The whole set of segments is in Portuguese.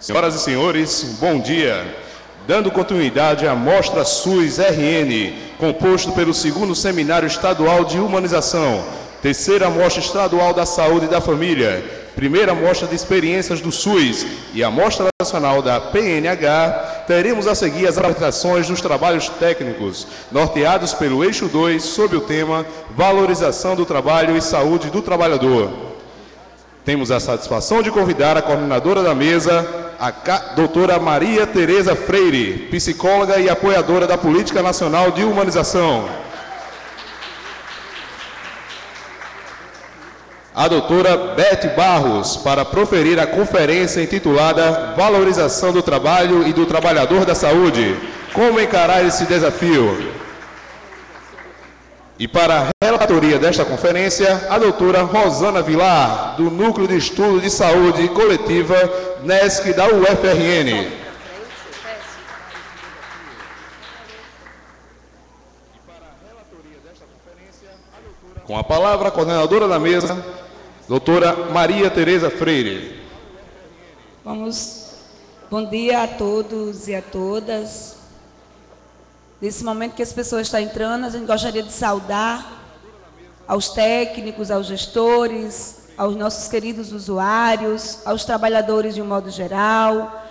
Senhoras e senhores, bom dia. Dando continuidade à Mostra SUS-RN, composto pelo 2º Seminário Estadual de Humanização, 3ª Mostra Estadual da Saúde e da Família, 1ª Mostra de Experiências do SUS e a Mostra Nacional da PNH, teremos a seguir as apresentações dos trabalhos técnicos, norteados pelo Eixo 2, sob o tema Valorização do Trabalho e Saúde do Trabalhador. Temos a satisfação de convidar a coordenadora da mesa, a doutora Maria Tereza Freire, psicóloga e apoiadora da Política Nacional de Humanização. A doutora Beth Barros, para proferir a conferência intitulada Valorização do Trabalho e do Trabalhador da Saúde. Como encarar esse desafio? E para a relatoria desta conferência, a doutora Rosana Vilar, do Núcleo de Estudo de Saúde Coletiva, NESC da UFRN. Com a palavra, a coordenadora da mesa, doutora Maria Tereza Freire. Bom dia a todos e a todas. Nesse momento que as pessoas estão entrando, a gente gostaria de saudar aos técnicos, aos gestores, aos nossos queridos usuários, aos trabalhadores de um modo geral,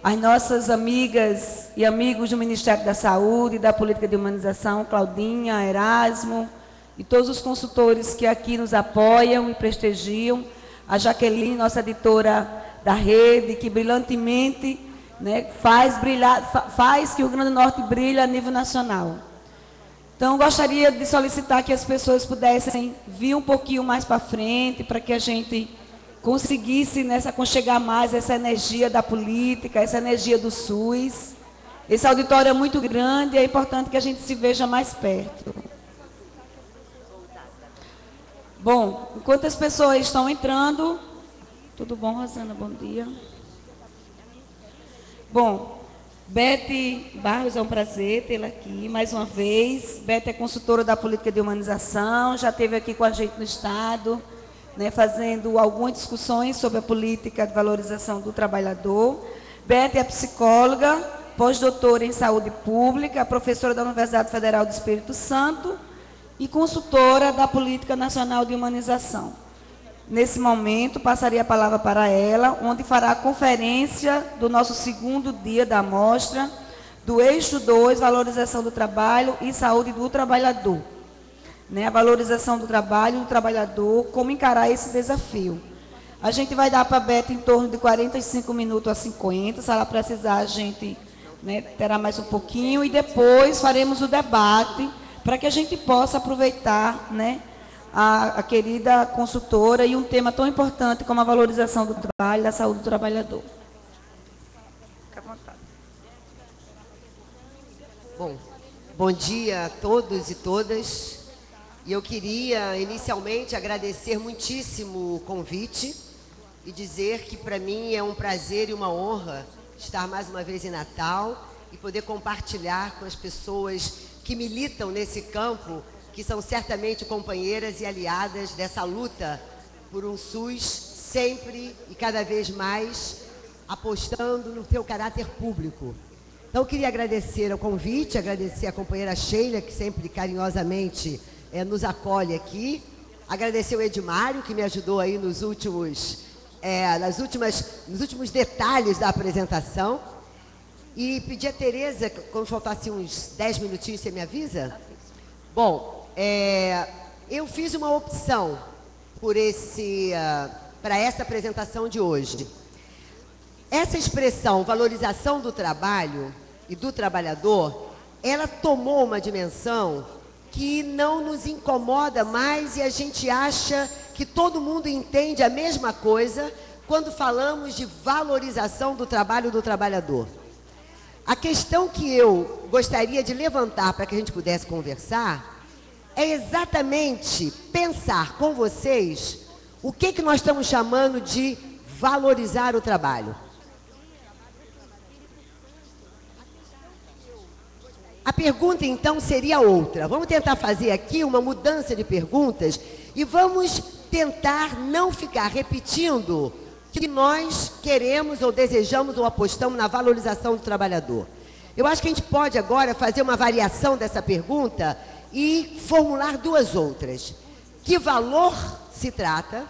às nossas amigas e amigos do Ministério da Saúde e da Política de Humanização, Claudinha, Erasmo, e todos os consultores que aqui nos apoiam e prestigiam, a Jaqueline, nossa editora da rede, que brilhantemente, né, faz que o Rio Grande do Norte brilhe a nível nacional. Então, gostaria de solicitar que as pessoas pudessem vir um pouquinho mais para frente, para que a gente conseguisse aconchegar mais essa energia da política, essa energia do SUS. Esse auditório é muito grande e é importante que a gente se veja mais perto. Bom, enquanto as pessoas estão entrando... Tudo bom, Rosana? Bom dia. Bom, Beth Barros, é um prazer tê-la aqui mais uma vez. Beth é consultora da Política de Humanização, já esteve aqui com a gente no Estado, né, fazendo algumas discussões sobre a política de valorização do trabalhador. Beth é psicóloga, pós-doutora em saúde pública, professora da Universidade Federal do Espírito Santo e consultora da Política Nacional de Humanização. Nesse momento, passaria a palavra para ela, onde fará a conferência do nosso 2º dia da mostra, do Eixo 2, Valorização do Trabalho e Saúde do Trabalhador. Né, a valorização do trabalho e do trabalhador, como encarar esse desafio. A gente vai dar para a Beth em torno de 45 minutos a 50, se ela precisar, a gente, né, terá mais um pouquinho, e depois faremos o debate, para que a gente possa aproveitar, né, a querida consultora e um tema tão importante como a valorização do trabalho e da saúde do trabalhador. Fique à vontade. Bom dia a todos e todas. E eu queria, inicialmente, agradecer muitíssimo o convite e dizer que, para mim, é um prazer e uma honra estar mais uma vez em Natal e poder compartilhar com as pessoas que militam nesse campo, que são certamente companheiras e aliadas dessa luta por um SUS sempre e cada vez mais apostando no seu caráter público. Então, eu queria agradecer o convite, agradecer a companheira Sheila, que sempre carinhosamente nos acolhe aqui, agradecer o Edmário, que me ajudou aí nos últimos detalhes da apresentação, e pedir a Tereza, quando faltasse uns 10 minutinhos, você me avisa? Bom, eu fiz uma opção para essa apresentação de hoje. Essa expressão, valorização do trabalho e do trabalhador, ela tomou uma dimensão que não nos incomoda mais e a gente acha que todo mundo entende a mesma coisa quando falamos de valorização do trabalho do trabalhador. A questão que eu gostaria de levantar para que a gente pudesse conversar é exatamente pensar com vocês o que nós estamos chamando de valorizar o trabalho. A pergunta, então, seria outra. Vamos tentar fazer aqui uma mudança de perguntas e vamos tentar não ficar repetindo que nós queremos ou desejamos ou apostamos na valorização do trabalhador? Eu acho que a gente pode agora fazer uma variação dessa pergunta e formular duas outras. Que valor se trata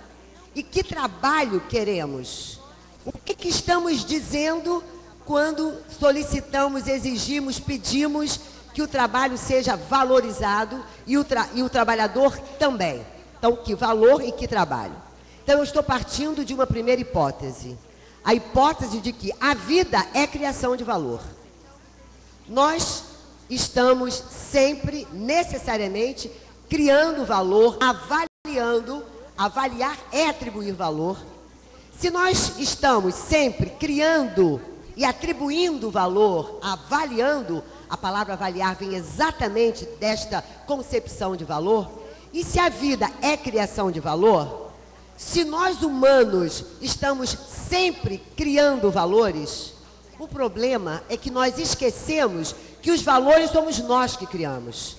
e que trabalho queremos? O que estamos dizendo quando solicitamos, exigimos, pedimos que o trabalho seja valorizado e o trabalhador também? Então, que valor e que trabalho? Então, eu estou partindo de uma primeira hipótese. A hipótese de que a vida é criação de valor. Nós estamos sempre, necessariamente, criando valor, avaliando. Avaliar é atribuir valor. Se nós estamos sempre criando e atribuindo valor, avaliando, a palavra avaliar vem exatamente desta concepção de valor. E se a vida é criação de valor, se nós humanos estamos sempre criando valores, o problema é que nós esquecemos que os valores somos nós que criamos.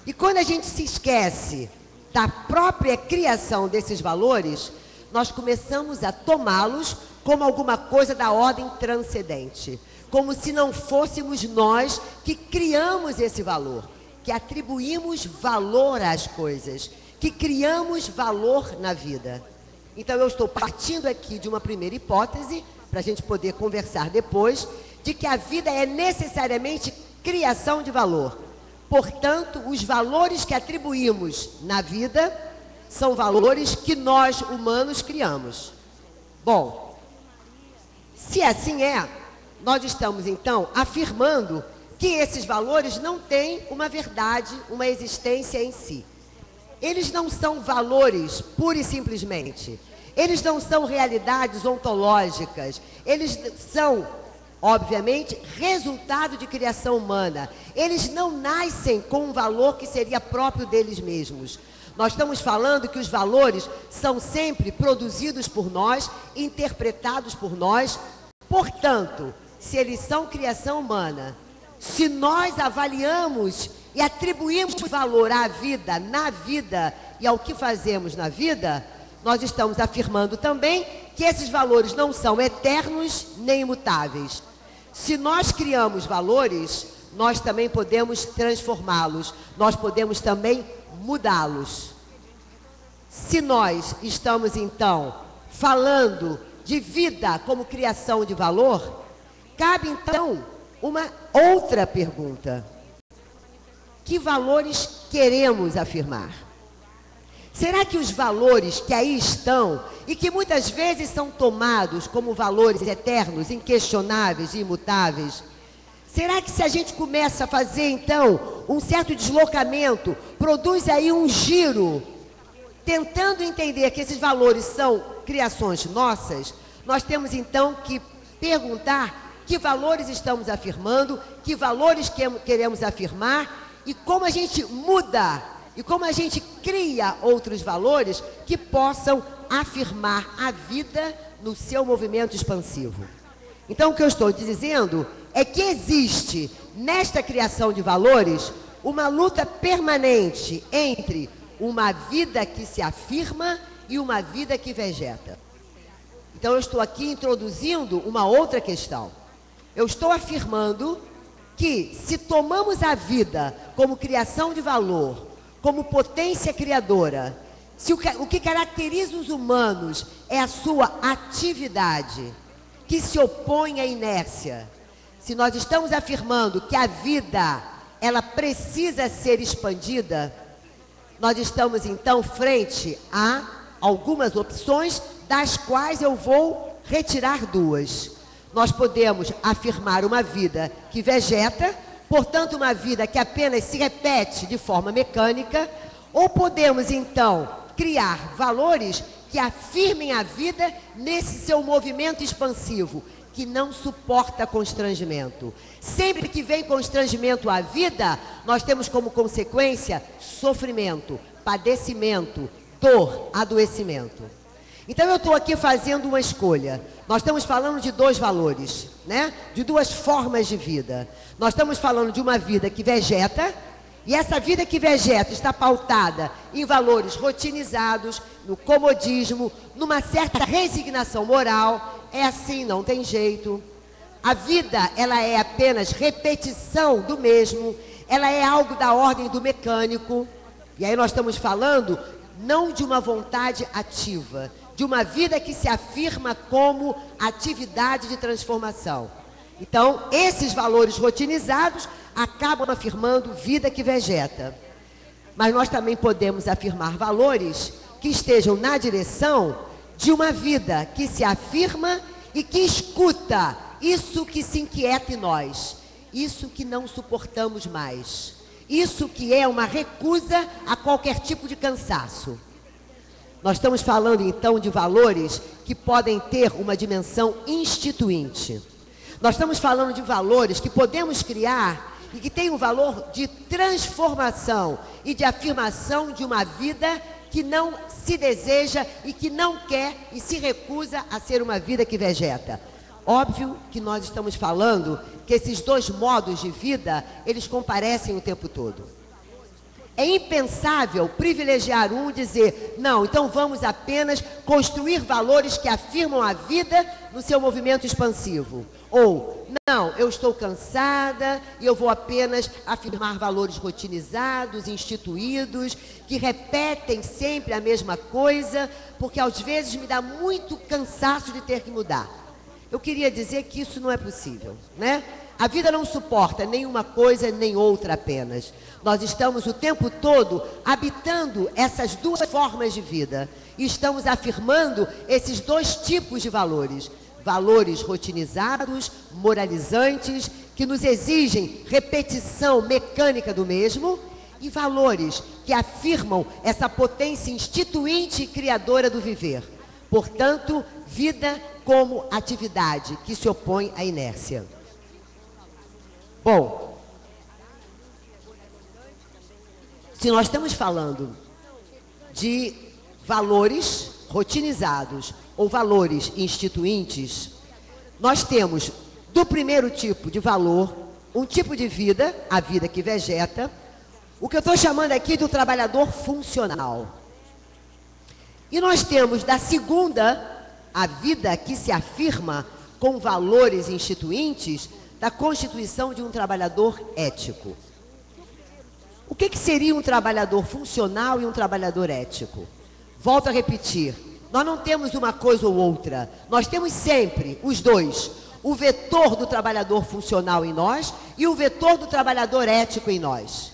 E quando a gente se esquece da própria criação desses valores, nós começamos a tomá-los como alguma coisa da ordem transcendente. Como se não fôssemos nós que criamos esse valor, que atribuímos valor às coisas, que criamos valor na vida. Então eu estou partindo aqui de uma primeira hipótese, para a gente poder conversar depois, de que a vida é necessariamente criação de valor. Portanto, os valores que atribuímos na vida são valores que nós, humanos, criamos. Bom, se assim é, nós estamos, então, afirmando que esses valores não têm uma verdade, uma existência em si. Eles não são valores, pura e simplesmente. Eles não são realidades ontológicas. Eles são, obviamente, resultado de criação humana. Eles não nascem com um valor que seria próprio deles mesmos. Nós estamos falando que os valores são sempre produzidos por nós, interpretados por nós. Portanto, se eles são criação humana, se nós avaliamos e atribuímos valor à vida, na vida e ao que fazemos na vida, nós estamos afirmando também que esses valores não são eternos nem imutáveis. Se nós criamos valores, nós também podemos transformá-los, nós podemos também mudá-los. Se nós estamos, então, falando de vida como criação de valor, cabe, então, uma outra pergunta. Que valores queremos afirmar? Será que os valores que aí estão e que muitas vezes são tomados como valores eternos, inquestionáveis e imutáveis, será que se a gente começa a fazer, então, um certo deslocamento, produz aí um giro, tentando entender que esses valores são criações nossas, nós temos, então, que perguntar que valores estamos afirmando, que valores queremos afirmar e como a gente muda e como a gente cria outros valores que possam afirmar a vida no seu movimento expansivo. Então, o que eu estou dizendo é que existe, nesta criação de valores, uma luta permanente entre uma vida que se afirma e uma vida que vegeta. Então, eu estou aqui introduzindo uma outra questão. Eu estou afirmando que, se tomamos a vida como criação de valor, como potência criadora, se o que caracteriza os humanos é a sua atividade, que se opõe à inércia, se nós estamos afirmando que a vida, ela precisa ser expandida, nós estamos, então, frente a algumas opções, das quais eu vou retirar duas. Nós podemos afirmar uma vida que vegeta, portanto, uma vida que apenas se repete de forma mecânica, ou podemos, então, criar valores que afirmem a vida nesse seu movimento expansivo, que não suporta constrangimento. Sempre que vem constrangimento à vida, nós temos como consequência sofrimento, padecimento, dor, adoecimento. Então eu estou aqui fazendo uma escolha. Nós estamos falando de dois valores, né? De duas formas de vida. Nós estamos falando de uma vida que vegeta e essa vida que vegeta está pautada em valores rotinizados, no comodismo, numa certa resignação moral, é assim, não tem jeito. A vida, ela é apenas repetição do mesmo, ela é algo da ordem do mecânico. E aí nós estamos falando não de uma vontade ativa, de uma vida que se afirma como atividade de transformação. Então, esses valores rotinizados acabam afirmando vida que vegeta. Mas nós também podemos afirmar valores que estejam na direção de uma vida que se afirma e que escuta isso que se inquieta em nós, isso que não suportamos mais, isso que é uma recusa a qualquer tipo de cansaço. Nós estamos falando então de valores que podem ter uma dimensão instituinte. Nós estamos falando de valores que podemos criar e que têm um valor de transformação e de afirmação de uma vida que não se deseja e que não quer e se recusa a ser uma vida que vegeta. Óbvio que nós estamos falando que esses dois modos de vida, eles comparecem o tempo todo. É impensável privilegiar um e dizer, não, então vamos apenas construir valores que afirmam a vida no seu movimento expansivo. Ou, não, eu estou cansada e eu vou apenas afirmar valores rotinizados, instituídos, que repetem sempre a mesma coisa, porque às vezes me dá muito cansaço de ter que mudar. Eu queria dizer que isso não é possível, né? A vida não suporta nenhuma coisa nem outra apenas. Nós estamos o tempo todo habitando essas duas formas de vida. E estamos afirmando esses dois tipos de valores. Valores rotinizados, moralizantes, que nos exigem repetição mecânica do mesmo. E valores que afirmam essa potência instituinte e criadora do viver. Portanto, vida como atividade que se opõe à inércia. Bom, se nós estamos falando de valores rotinizados ou valores instituintes, nós temos do primeiro tipo de valor, um tipo de vida, a vida que vegeta, o que eu estou chamando aqui do trabalhador funcional. E nós temos da segunda, a vida que se afirma com valores instituintes, da constituição de um trabalhador ético. O que seria um trabalhador funcional e um trabalhador ético? Volto a repetir, nós não temos uma coisa ou outra, nós temos sempre os dois, o vetor do trabalhador funcional em nós e o vetor do trabalhador ético em nós.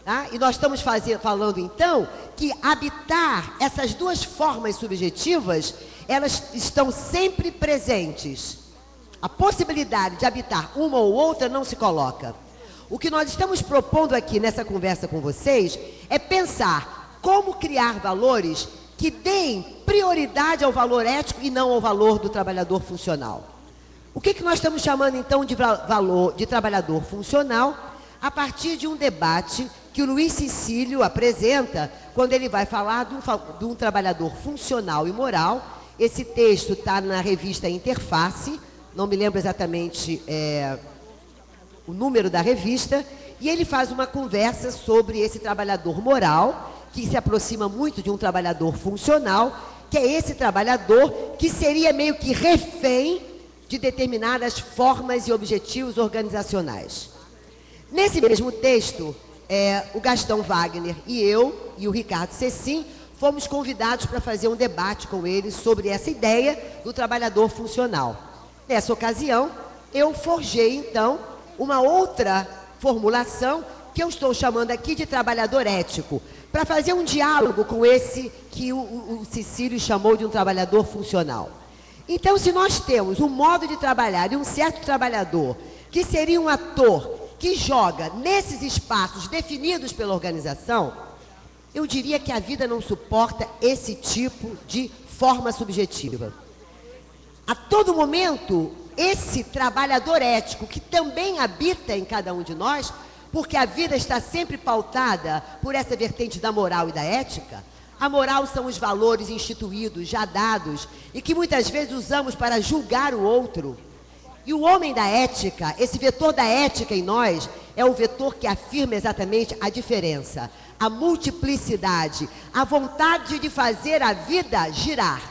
Tá? E nós estamos falando então que habitar essas duas formas subjetivas, elas estão sempre presentes. A possibilidade de habitar uma ou outra não se coloca. O que nós estamos propondo aqui nessa conversa com vocês é pensar como criar valores que deem prioridade ao valor ético e não ao valor do trabalhador funcional. O que nós estamos chamando então de valor de trabalhador funcional a partir de um debate que o Luiz Cecílio apresenta quando ele vai falar de um trabalhador funcional e moral. Esse texto está na revista Interface, não me lembro exatamente o número da revista, e ele faz uma conversa sobre esse trabalhador moral, que se aproxima muito de um trabalhador funcional, que é esse trabalhador que seria meio que refém de determinadas formas e objetivos organizacionais. Nesse mesmo texto, o Gastão Wagner e eu, e o Ricardo Cecim, fomos convidados para fazer um debate com ele sobre essa ideia do trabalhador funcional. Nessa ocasião, eu forjei, então, uma outra formulação que eu estou chamando aqui de trabalhador ético, para fazer um diálogo com esse que o Cecílio chamou de um trabalhador funcional. Então, se nós temos um modo de trabalhar e um certo trabalhador, que seria um ator que joga nesses espaços definidos pela organização, eu diria que a vida não suporta esse tipo de forma subjetiva. A todo momento, esse trabalhador ético, que também habita em cada um de nós, porque a vida está sempre pautada por essa vertente da moral e da ética. A moral são os valores instituídos, já dados, e que muitas vezes usamos para julgar o outro. E o homem da ética, esse vetor da ética em nós, é o vetor que afirma exatamente a diferença, a multiplicidade, a vontade de fazer a vida girar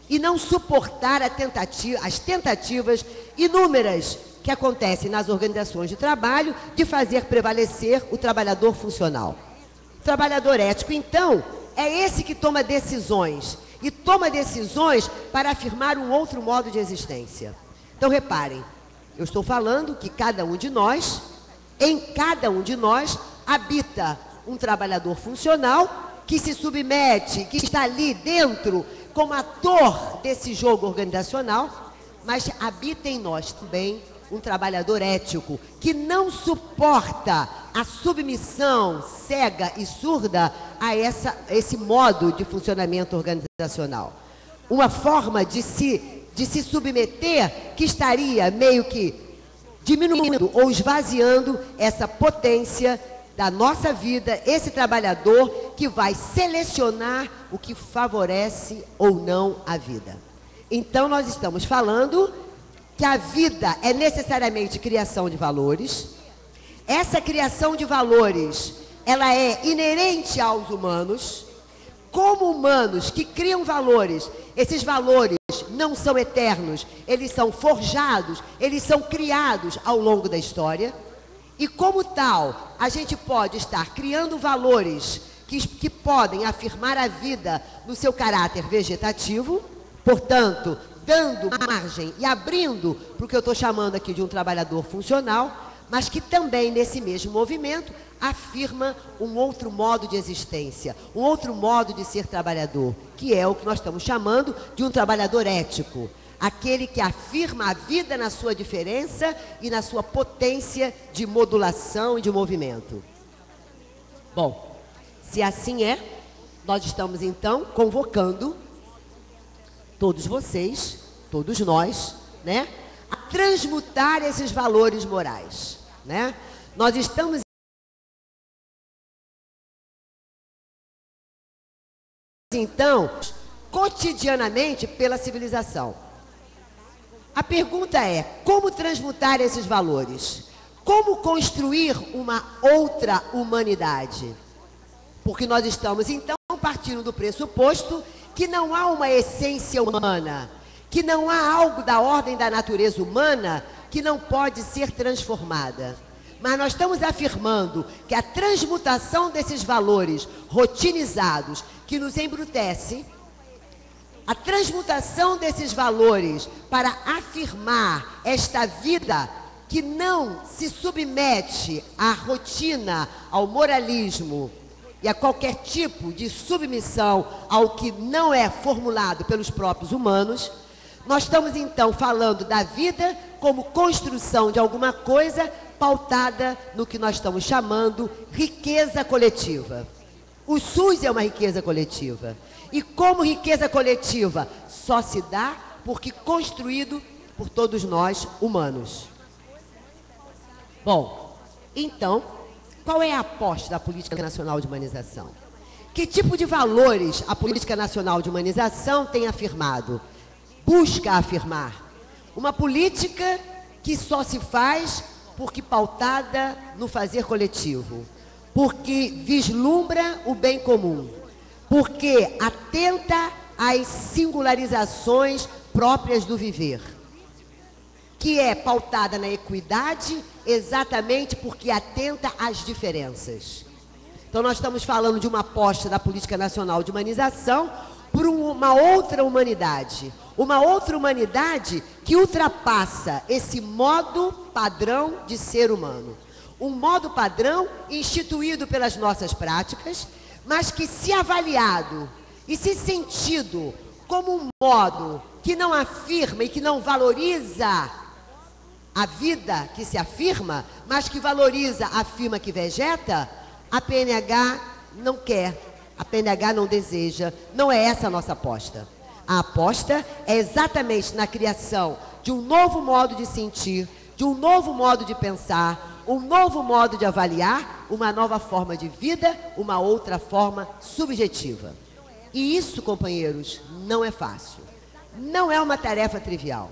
e não suportar as tentativas inúmeras que acontecem nas organizações de trabalho de fazer prevalecer o trabalhador funcional. O trabalhador ético, então, é esse que toma decisões, e toma decisões para afirmar um outro modo de existência. Então, reparem, eu estou falando que cada um de nós, em cada um de nós, habita um trabalhador funcional que se submete, que está ali dentro como ator desse jogo organizacional, mas habita em nós também um trabalhador ético que não suporta a submissão cega e surda a esse modo de funcionamento organizacional. Uma forma de se submeter que estaria meio que diminuindo ou esvaziando essa potência da nossa vida, esse trabalhador que vai selecionar o que favorece ou não a vida. Então, nós estamos falando que a vida é necessariamente criação de valores. Essa criação de valores, ela é inerente aos humanos. Como humanos que criam valores, esses valores não são eternos, eles são forjados, eles são criados ao longo da história. E como tal, a gente pode estar criando valores que podem afirmar a vida no seu caráter vegetativo, portanto, dando margem e abrindo para o que eu estou chamando aqui de um trabalhador funcional, mas que também, nesse mesmo movimento, afirma um outro modo de existência, um outro modo de ser trabalhador, que é o que nós estamos chamando de um trabalhador ético. Aquele que afirma a vida na sua diferença e na sua potência de modulação e de movimento. Bom, se assim é, nós estamos então convocando todos vocês, todos nós, né, a transmutar esses valores morais, né? Nós estamos então cotidianamente pela civilização. A pergunta é: como transmutar esses valores? Como construir uma outra humanidade? Porque nós estamos então partindo do pressuposto que não há uma essência humana, que não há algo da ordem da natureza humana que não pode ser transformada. Mas nós estamos afirmando que a transmutação desses valores rotinizados que nos embrutece, a transmutação desses valores para afirmar esta vida que não se submete à rotina, ao moralismo e a qualquer tipo de submissão ao que não é formulado pelos próprios humanos, nós estamos então falando da vida como construção de alguma coisa pautada no que nós estamos chamando riqueza coletiva. O SUS é uma riqueza coletiva. E como riqueza coletiva, só se dá porque construído por todos nós, humanos. Bom, então, qual é a aposta da Política Nacional de Humanização? Que tipo de valores a Política Nacional de Humanização tem afirmado? Busca afirmar. Uma política que só se faz porque pautada no fazer coletivo, porque vislumbra o bem comum, porque atenta às singularizações próprias do viver, que é pautada na equidade exatamente porque atenta às diferenças. Então nós estamos falando de uma aposta da Política Nacional de Humanização por uma outra humanidade que ultrapassa esse modo padrão de ser humano. Um modo padrão instituído pelas nossas práticas, mas que, se avaliado e se sentido como um modo que não afirma e que não valoriza a vida que se afirma, mas que valoriza a firma que vegeta, a PNH não quer, a PNH não deseja, não é essa a nossa aposta. A aposta é exatamente na criação de um novo modo de sentir, de um novo modo de pensar, um novo modo de avaliar, uma nova forma de vida, uma outra forma subjetiva. E isso, companheiros, não é fácil. Não é uma tarefa trivial.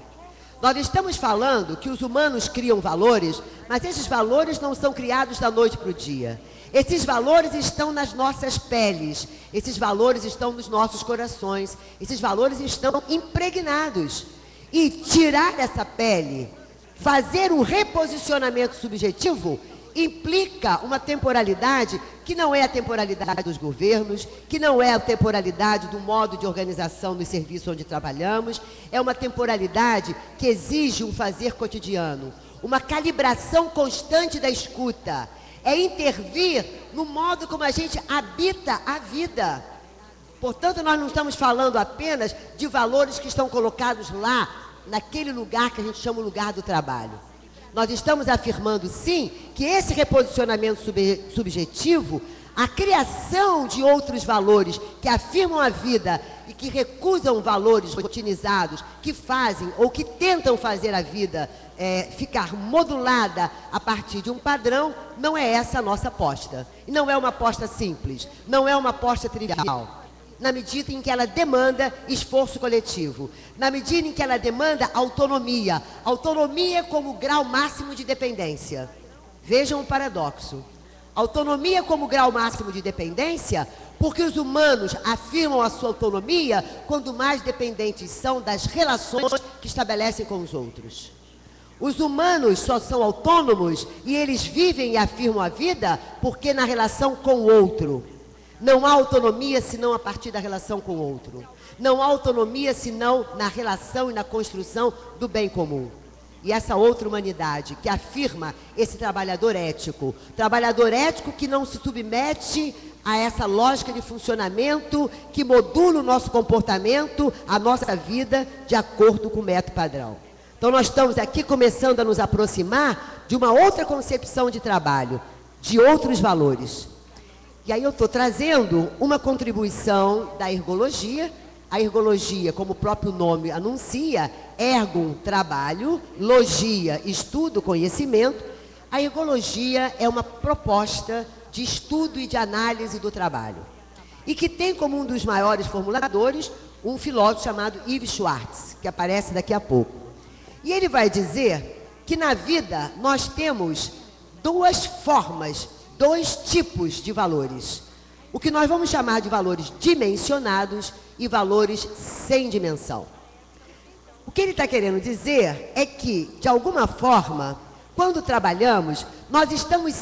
Nós estamos falando que os humanos criam valores, mas esses valores não são criados da noite para o dia. Esses valores estão nas nossas peles, esses valores estão nos nossos corações, esses valores estão impregnados. E tirar essa pele, fazer um reposicionamento subjetivo, implica uma temporalidade que não é a temporalidade dos governos, que não é a temporalidade do modo de organização dos serviços onde trabalhamos, é uma temporalidade que exige um fazer cotidiano, uma calibração constante da escuta, é intervir no modo como a gente habita a vida. Portanto, nós não estamos falando apenas de valores que estão colocados lá, naquele lugar que a gente chama o lugar do trabalho. Nós estamos afirmando, sim, que esse reposicionamento subjetivo, a criação de outros valores que afirmam a vida e que recusam valores rotinizados, que fazem ou que tentam fazer a vida ficar modulada a partir de um padrão, não é essa a nossa aposta. E não é uma aposta simples, não é uma aposta trivial. Na medida em que ela demanda esforço coletivo, na medida em que ela demanda autonomia, autonomia como grau máximo de dependência. Vejam o paradoxo. Autonomia como grau máximo de dependência, porque os humanos afirmam a sua autonomia quando mais dependentes são das relações que estabelecem com os outros. Os humanos só são autônomos e eles vivem e afirmam a vida porque na relação com o outro. Não há autonomia senão a partir da relação com o outro. Não há autonomia senão na relação e na construção do bem comum. E essa outra humanidade que afirma esse trabalhador ético que não se submete a essa lógica de funcionamento que modula o nosso comportamento, a nossa vida, de acordo com o método padrão. Então nós estamos aqui começando a nos aproximar de uma outra concepção de trabalho, de outros valores. E aí eu estou trazendo uma contribuição da ergologia. A ergologia, como o próprio nome anuncia, ergon, trabalho, logia, estudo, conhecimento. A ergologia é uma proposta de estudo e de análise do trabalho. E que tem como um dos maiores formuladores um filósofo chamado Yves Schwartz, que aparece daqui a pouco. E ele vai dizer que na vida nós temos duas formas, dois tipos de valores. O que nós vamos chamar de valores dimensionados e valores sem dimensão. O que ele está querendo dizer é que, de alguma forma, quando trabalhamos, nós estamos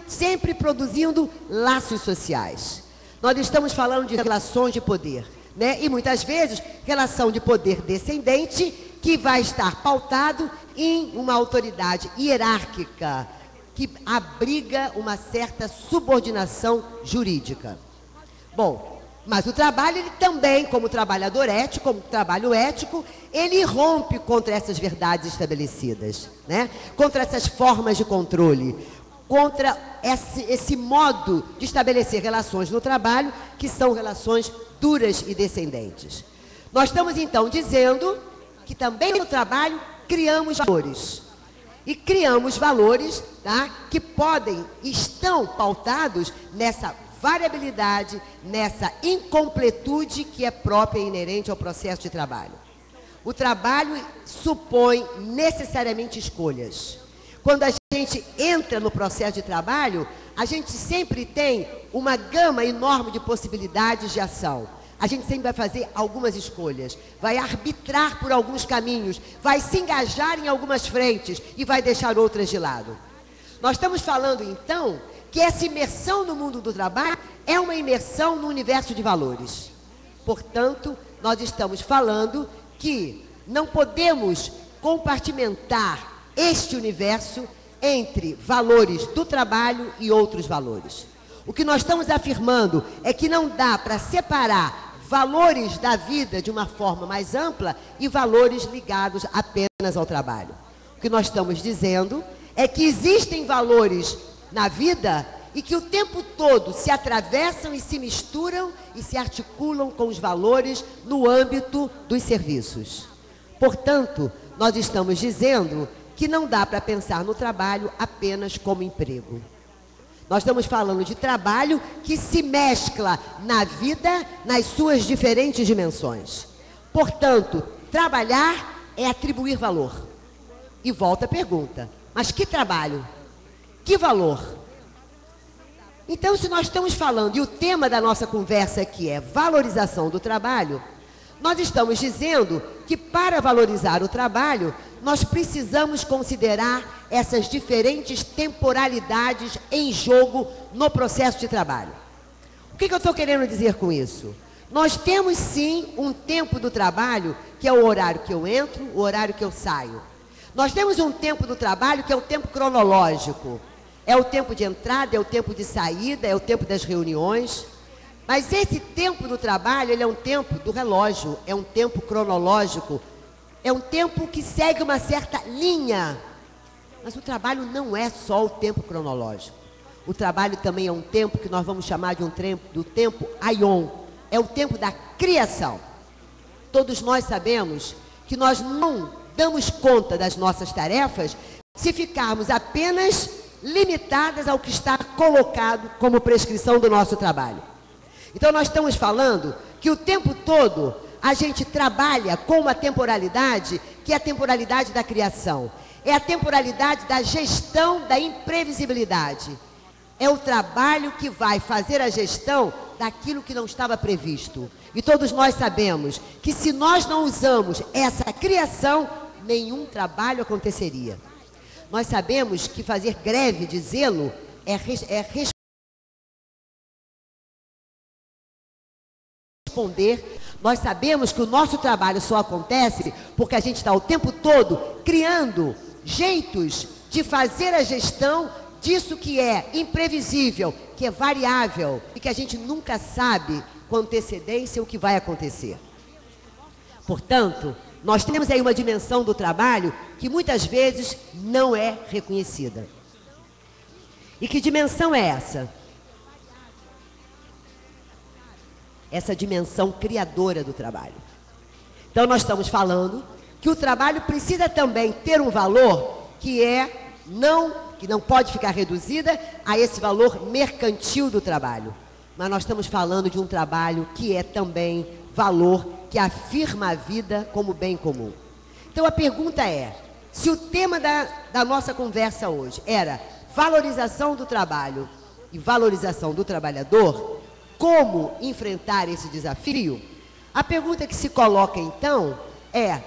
sempre produzindo laços sociais. Nós estamos falando de relações de poder, né? E muitas vezes, relação de poder descendente que vai estar pautado em uma autoridade hierárquica, que abriga uma certa subordinação jurídica. Bom, mas o trabalho, ele também, como trabalhador ético, como trabalho ético, ele rompe contra essas verdades estabelecidas, né? Contra essas formas de controle, contra esse modo de estabelecer relações no trabalho, que são relações duras e descendentes. Nós estamos, então, dizendo que também no trabalho criamos valores. E criamos valores, tá, que estão pautados nessa variabilidade, nessa incompletude que é própria e inerente ao processo de trabalho. O trabalho supõe necessariamente escolhas. Quando a gente entra no processo de trabalho, a gente sempre tem uma gama enorme de possibilidades de ação. A gente sempre vai fazer algumas escolhas, vai arbitrar por alguns caminhos, vai se engajar em algumas frentes e vai deixar outras de lado. Nós estamos falando, então, que essa imersão no mundo do trabalho é uma imersão no universo de valores. Portanto, nós estamos falando que não podemos compartimentar este universo entre valores do trabalho e outros valores. O que nós estamos afirmando é que não dá para separar valores da vida de uma forma mais ampla e valores ligados apenas ao trabalho. O que nós estamos dizendo é que existem valores na vida e que o tempo todo se atravessam e se misturam e se articulam com os valores no âmbito dos serviços. Portanto, nós estamos dizendo que não dá para pensar no trabalho apenas como emprego. Nós estamos falando de trabalho que se mescla na vida nas suas diferentes dimensões. Portanto, trabalhar é atribuir valor. E volta a pergunta, mas que trabalho? Que valor? Então, se nós estamos falando, e o tema da nossa conversa aqui é valorização do trabalho, nós estamos dizendo que para valorizar o trabalho, nós precisamos considerar essas diferentes temporalidades em jogo no processo de trabalho. O que eu estou querendo dizer com isso? Nós temos sim um tempo do trabalho, que é o horário que eu entro, o horário que eu saio. Nós temos um tempo do trabalho que é o tempo cronológico. É o tempo de entrada, é o tempo de saída, é o tempo das reuniões. Mas esse tempo do trabalho, ele é um tempo do relógio, é um tempo cronológico, é um tempo que segue uma certa linha. Mas o trabalho não é só o tempo cronológico. O trabalho também é um tempo que nós vamos chamar de do tempo aion. É o tempo da criação. Todos nós sabemos que nós não damos conta das nossas tarefas se ficarmos apenas limitadas ao que está colocado como prescrição do nosso trabalho. Então nós estamos falando que o tempo todo a gente trabalha com uma temporalidade que é a temporalidade da criação. É a temporalidade da gestão da imprevisibilidade. É o trabalho que vai fazer a gestão daquilo que não estava previsto. E todos nós sabemos que se nós não usamos essa criação, nenhum trabalho aconteceria. Nós sabemos que fazer greve de zelo é responder. Nós sabemos que o nosso trabalho só acontece porque a gente está o tempo todo criando jeitos de fazer a gestão disso que é imprevisível, que é variável e que a gente nunca sabe com antecedência o que vai acontecer. Portanto, nós temos aí uma dimensão do trabalho que muitas vezes não é reconhecida. E que dimensão é essa? Essa dimensão criadora do trabalho. Então nós estamos falando que o trabalho precisa também ter um valor que não pode ficar reduzida a esse valor mercantil do trabalho. Mas nós estamos falando de um trabalho que é também valor que afirma a vida como bem comum. Então a pergunta é, se o tema da nossa conversa hoje era valorização do trabalho e valorização do trabalhador, como enfrentar esse desafio? A pergunta que se coloca então é,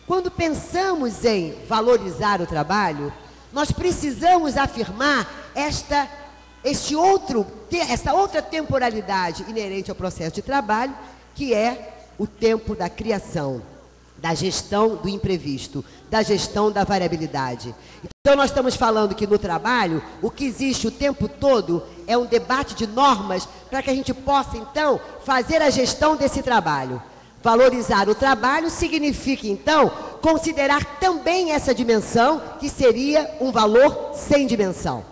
quando pensamos em valorizar o trabalho, nós precisamos afirmar essa outra temporalidade inerente ao processo de trabalho, que é o tempo da criação, da gestão do imprevisto, da gestão da variabilidade. Então nós estamos falando que no trabalho, o que existe o tempo todo é um debate de normas para que a gente possa então fazer a gestão desse trabalho. Valorizar o trabalho significa então considerar também essa dimensão, que seria um valor sem dimensão.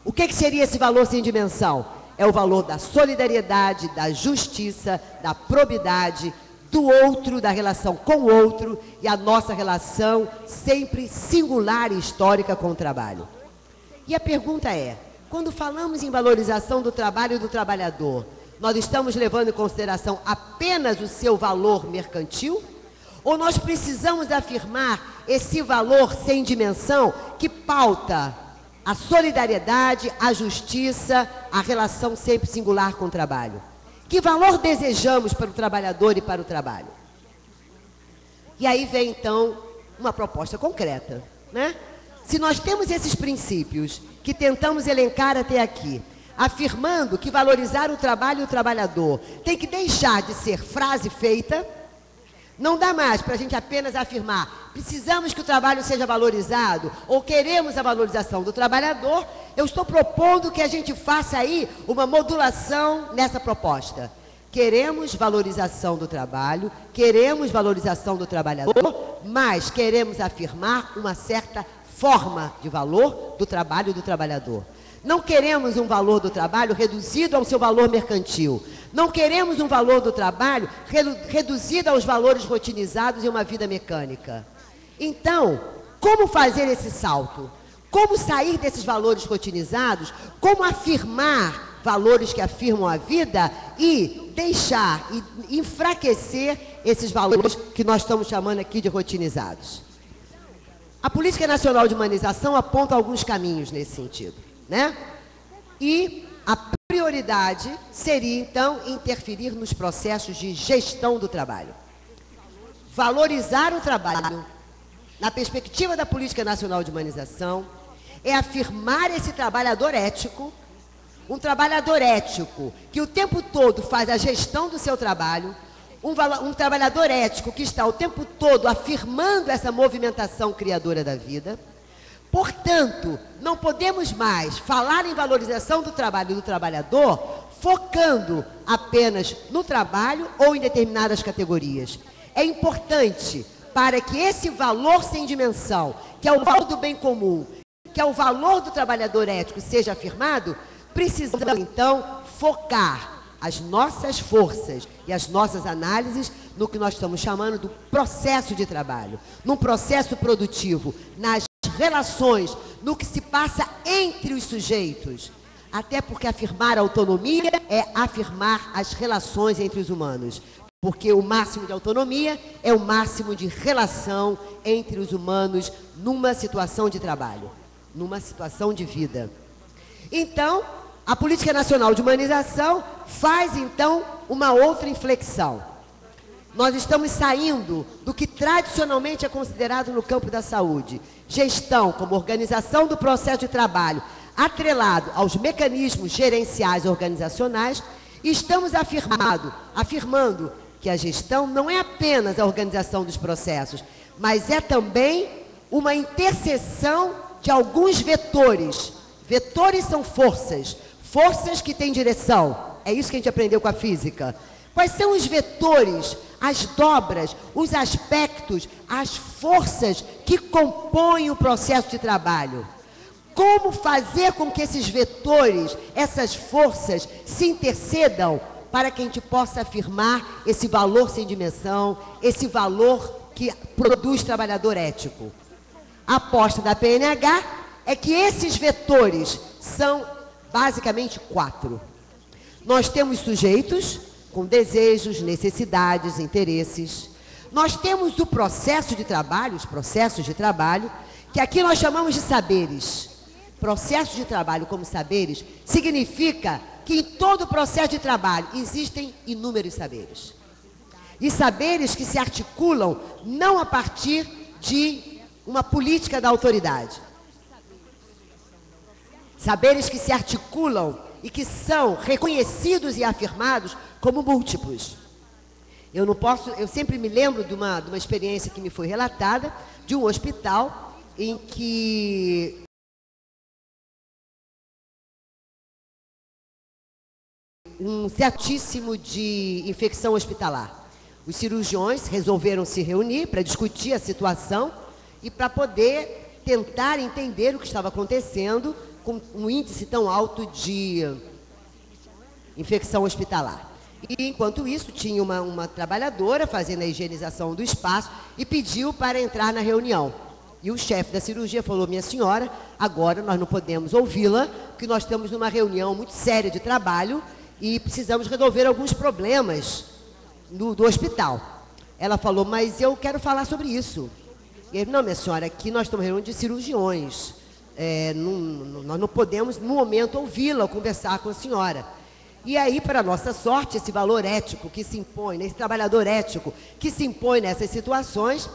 O que seria esse valor sem dimensão? É o valor da solidariedade, da justiça, da probidade, do outro, da relação com o outro e a nossa relação sempre singular e histórica com o trabalho. E a pergunta é, quando falamos em valorização do trabalho e do trabalhador, nós estamos levando em consideração apenas o seu valor mercantil? Ou nós precisamos afirmar esse valor sem dimensão que pauta a solidariedade, a justiça, a relação sempre singular com o trabalho? Que valor desejamos para o trabalhador e para o trabalho? E aí vem então uma proposta concreta, né? Se nós temos esses princípios que tentamos elencar até aqui, afirmando que valorizar o trabalho e o trabalhador tem que deixar de ser frase feita, não dá mais para a gente apenas afirmar, precisamos que o trabalho seja valorizado, ou queremos a valorização do trabalhador. Eu estou propondo que a gente faça aí uma modulação nessa proposta. Queremos valorização do trabalho, queremos valorização do trabalhador, mas queremos afirmar uma certa forma de valor do trabalho e do trabalhador. Não queremos um valor do trabalho reduzido ao seu valor mercantil. Não queremos um valor do trabalho reduzido aos valores rotinizados em uma vida mecânica. Então, como fazer esse salto? Como sair desses valores rotinizados? Como afirmar valores que afirmam a vida e deixar e enfraquecer esses valores que nós estamos chamando aqui de rotinizados. A Política Nacional de Humanização aponta alguns caminhos nesse sentido, né? E a prioridade seria, então, interferir nos processos de gestão do trabalho. Valorizar o trabalho, na perspectiva da Política Nacional de Humanização, é afirmar esse trabalhador ético, um trabalhador ético que o tempo todo faz a gestão do seu trabalho, um trabalhador ético que está o tempo todo afirmando essa movimentação criadora da vida. Portanto, não podemos mais falar em valorização do trabalho e do trabalhador focando apenas no trabalho ou em determinadas categorias. É importante para que esse valor sem dimensão, que é o valor do bem comum, que é o valor do trabalhador ético, seja afirmado, precisamos, então, focar as nossas forças e as nossas análises no que nós estamos chamando do processo de trabalho, num processo produtivo, nas relações, no que se passa entre os sujeitos. Até porque afirmar a autonomia é afirmar as relações entre os humanos. Porque o máximo de autonomia é o máximo de relação entre os humanos numa situação de trabalho, numa situação de vida. Então, a Política Nacional de Humanização faz, então, uma outra inflexão. Nós estamos saindo do que tradicionalmente é considerado no campo da saúde, gestão como organização do processo de trabalho, atrelado aos mecanismos gerenciais organizacionais, e estamos afirmando que a gestão não é apenas a organização dos processos, mas é também uma interseção de alguns vetores. Vetores são forças, forças que têm direção. É isso que a gente aprendeu com a física. Quais são os vetores, as dobras, os aspectos, as forças que compõem o processo de trabalho? Como fazer com que esses vetores, essas forças, se intercedam para que a gente possa afirmar esse valor sem dimensão, esse valor que produz trabalhador ético? A aposta da PNH é que esses vetores são basicamente 4. Nós temos sujeitos com desejos, necessidades, interesses. Nós temos o processo de trabalho, os processos de trabalho, que aqui nós chamamos de saberes. Processo de trabalho como saberes significa que em todo o processo de trabalho existem inúmeros saberes. E saberes que se articulam não a partir de uma política da autoridade. Saberes que se articulam e que são reconhecidos e afirmados como múltiplos. Eu sempre me lembro de uma experiência que me foi relatada, de um hospital em que um certíssimo de infecção hospitalar. Os cirurgiões resolveram se reunir para discutir a situação e para poder tentar entender o que estava acontecendo com um índice tão alto de infecção hospitalar. E, enquanto isso, tinha uma trabalhadora fazendo a higienização do espaço e pediu para entrar na reunião. E o chefe da cirurgia falou: minha senhora, agora nós não podemos ouvi-la, porque nós estamos numa reunião muito séria de trabalho e precisamos resolver alguns problemas do hospital. Ela falou: mas eu quero falar sobre isso. E ele: não, minha senhora, aqui nós estamos em reunião de cirurgiões. Nós não podemos, no momento, ouvi-la ou conversar com a senhora. E aí, para nossa sorte, esse valor ético que se impõe, esse trabalhador ético que se impõe nessas situações,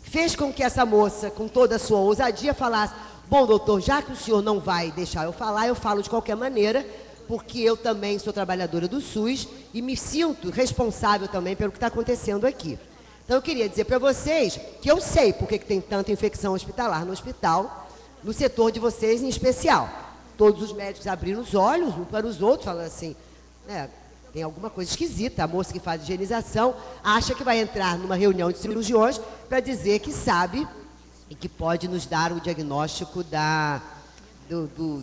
fez com que essa moça, com toda a sua ousadia, falasse: bom, doutor, já que o senhor não vai deixar eu falar, eu falo de qualquer maneira, porque eu também sou trabalhadora do SUS e me sinto responsável também pelo que está acontecendo aqui. Então, eu queria dizer para vocês que eu sei por que tem tanta infecção hospitalar no hospital, no setor de vocês em especial. Todos os médicos abriram os olhos um para os outros, falando assim: tem alguma coisa esquisita. A moça que faz higienização acha que vai entrar numa reunião de cirurgiões para dizer que sabe e que pode nos dar o diagnóstico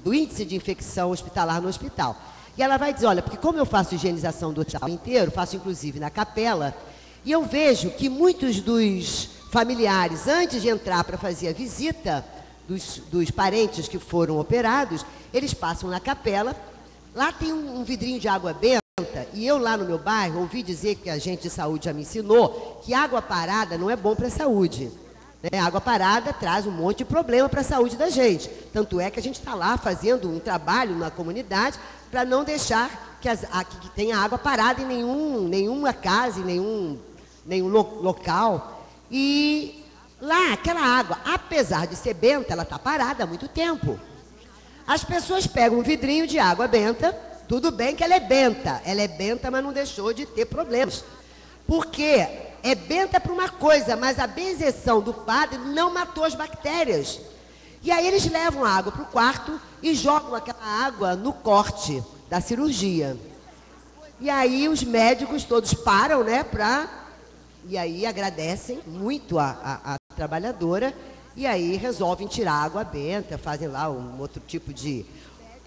do índice de infecção hospitalar no hospital. E ela vai dizer: olha, porque como eu faço higienização do hospital inteiro, faço inclusive na capela, e eu vejo que muitos dos familiares, antes de entrar para fazer a visita dos parentes que foram operados, eles passam na capela Lá tem um vidrinho de água benta, e eu lá no meu bairro ouvi dizer, que a gente de saúde já me ensinou, que água parada não é bom para a saúde. Né? Água parada traz um monte de problema para a saúde da gente. Tanto é que a gente está lá fazendo um trabalho na comunidade para não deixar que tenha água parada em nenhuma casa, em nenhum local. E lá, aquela água, apesar de ser benta, ela está parada há muito tempo. As pessoas pegam um vidrinho de água benta, tudo bem que ela é benta, mas não deixou de ter problemas. Porque é benta para uma coisa, mas a benzeção do padre não matou as bactérias. E aí eles levam a água para o quarto e jogam aquela água no corte da cirurgia. E aí os médicos todos param, né, e aí agradecem muito a trabalhadora, e aí resolvem tirar a água benta, fazem lá um outro tipo de...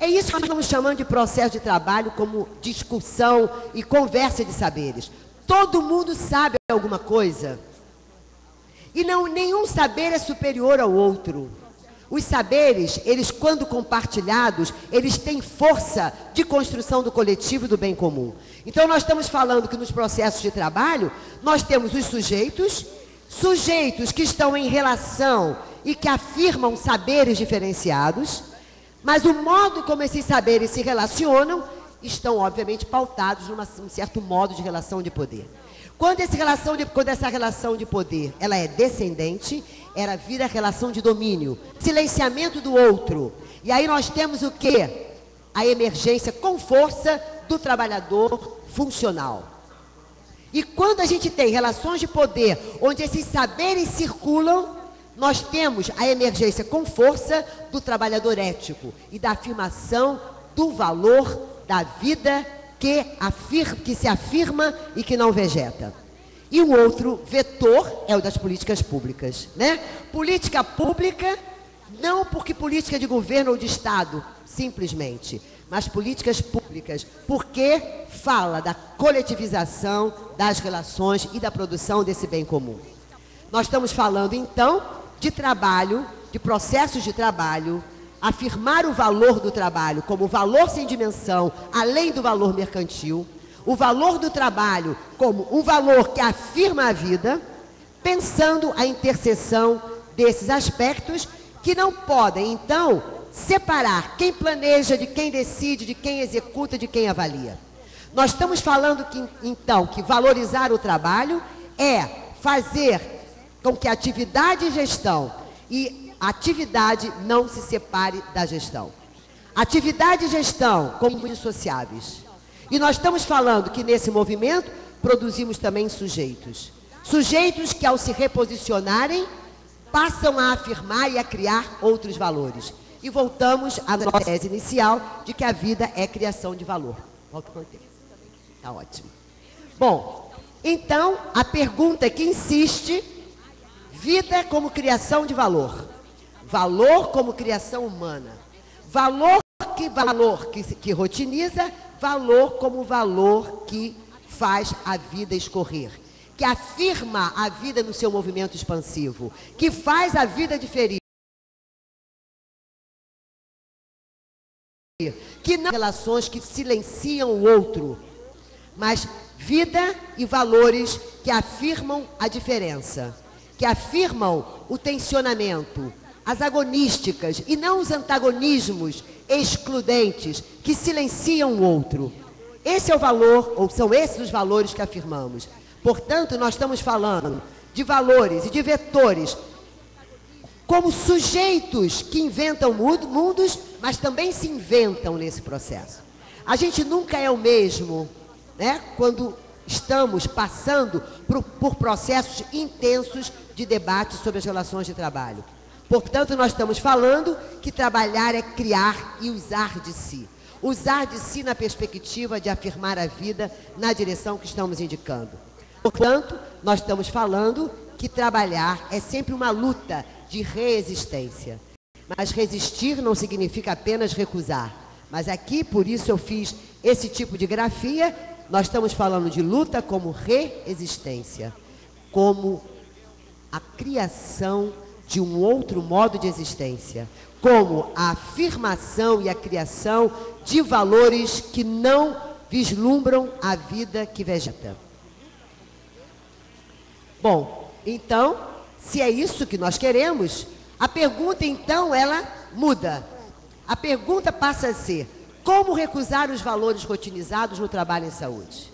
É isso que nós estamos chamando de processo de trabalho, como discussão e conversa de saberes. Todo mundo sabe alguma coisa. E nenhum saber é superior ao outro. Os saberes, eles quando compartilhados, eles têm força de construção do coletivo e do bem comum. Então nós estamos falando que nos processos de trabalho, nós temos os sujeitos que estão em relação e que afirmam saberes diferenciados, mas o modo como esses saberes se relacionam estão, obviamente, pautados num certo modo de relação de poder. Quando essa relação de poder ela é descendente, ela vira relação de domínio, silenciamento do outro. E aí nós temos o quê? A emergência com força do trabalhador funcional. E quando a gente tem relações de poder, onde esses saberes circulam, nós temos a emergência com força do trabalhador ético e da afirmação do valor da vida que se afirma e que não vegeta. E o outro vetor é o das políticas públicas, né? Política pública, não porque política de governo ou de Estado, simplesmente, mas políticas públicas, porque fala da coletivização das relações e da produção desse bem comum. Nós estamos falando, então, de trabalho, de processos de trabalho, afirmar o valor do trabalho como valor sem dimensão, além do valor mercantil, o valor do trabalho como um valor que afirma a vida, pensando a interseção desses aspectos que não podem, então, separar quem planeja de quem decide, de quem executa, de quem avalia. Nós estamos falando que valorizar o trabalho é fazer com que a atividade e gestão e atividade não se separe da gestão. Atividade e gestão como indissociáveis. E nós estamos falando que nesse movimento produzimos também sujeitos. Sujeitos que ao se reposicionarem passam a afirmar e a criar outros valores. E voltamos à nossa tese inicial de que a vida é criação de valor. Volta com o tempo. Está ótimo. Bom, então a pergunta que insiste: vida como criação de valor. Valor como criação humana. Valor que rotiniza, valor como valor que faz a vida escorrer, que afirma a vida no seu movimento expansivo, que faz a vida diferir, que não relações que silenciam o outro, mas vida e valores que afirmam a diferença, que afirmam o tensionamento, as agonísticas e não os antagonismos excludentes que silenciam o outro. Esse é o valor, ou são esses os valores que afirmamos. Portanto, nós estamos falando de valores e de vetores como sujeitos que inventam mundos, mas também se inventam nesse processo. A gente nunca é o mesmo, né, quando estamos passando por processos intensos de debate sobre as relações de trabalho. Portanto, nós estamos falando que trabalhar é criar e usar de si. Usar de si na perspectiva de afirmar a vida na direção que estamos indicando. Portanto, nós estamos falando que trabalhar é sempre uma luta de resistência. Mas resistir não significa apenas recusar. Mas aqui, por isso eu fiz esse tipo de grafia, nós estamos falando de luta como resistência, como a criação de um outro modo de existência, como a afirmação e a criação de valores que não vislumbram a vida que vegeta. Bom, então, se é isso que nós queremos, a pergunta então ela muda. A pergunta passa a ser: como recusar os valores rotinizados no trabalho em saúde?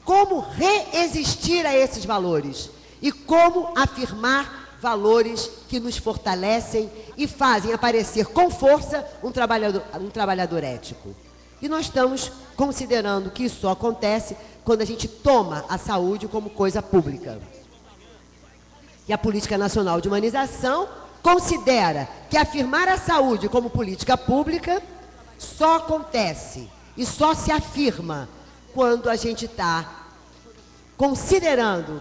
Como reexistir a esses valores? E como afirmar valores que nos fortalecem e fazem aparecer com força um trabalhador ético? E nós estamos considerando que isso só acontece quando a gente toma a saúde como coisa pública. E a Política Nacional de Humanização considera que afirmar a saúde como política pública só acontece e só se afirma quando a gente está considerando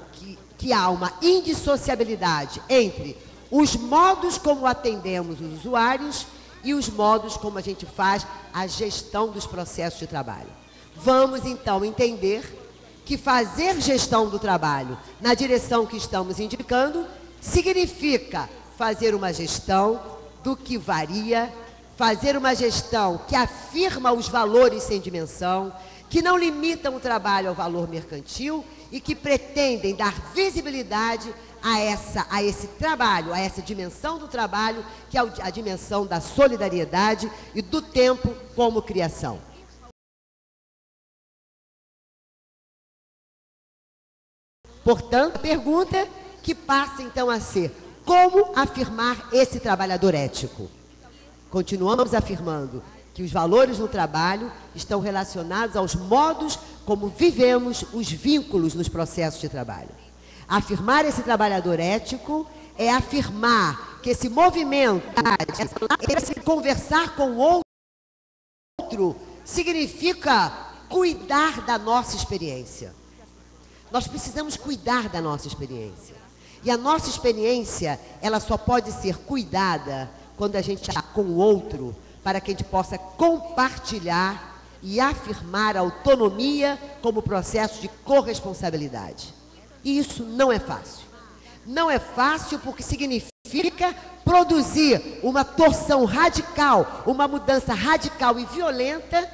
que há uma indissociabilidade entre os modos como atendemos os usuários e os modos como a gente faz a gestão dos processos de trabalho. Vamos, então, entender que fazer gestão do trabalho na direção que estamos indicando significa fazer uma gestão do que varia, fazer uma gestão que afirma os valores sem dimensão, que não limitam o trabalho ao valor mercantil e que pretendem dar visibilidade a esse trabalho, a essa dimensão do trabalho, que é a dimensão da solidariedade e do tempo como criação. Portanto, a pergunta que passa então a ser: como afirmar esse trabalhador ético? Continuamos afirmando que os valores no trabalho estão relacionados aos modos como vivemos os vínculos nos processos de trabalho. Afirmar esse trabalhador ético é afirmar que esse movimento, esse conversar com o outro, significa cuidar da nossa experiência. Nós precisamos cuidar da nossa experiência. E a nossa experiência, ela só pode ser cuidada quando a gente está com o outro, para que a gente possa compartilhar e afirmar a autonomia como processo de corresponsabilidade. E isso não é fácil. Não é fácil porque significa produzir uma torção radical, uma mudança radical e violenta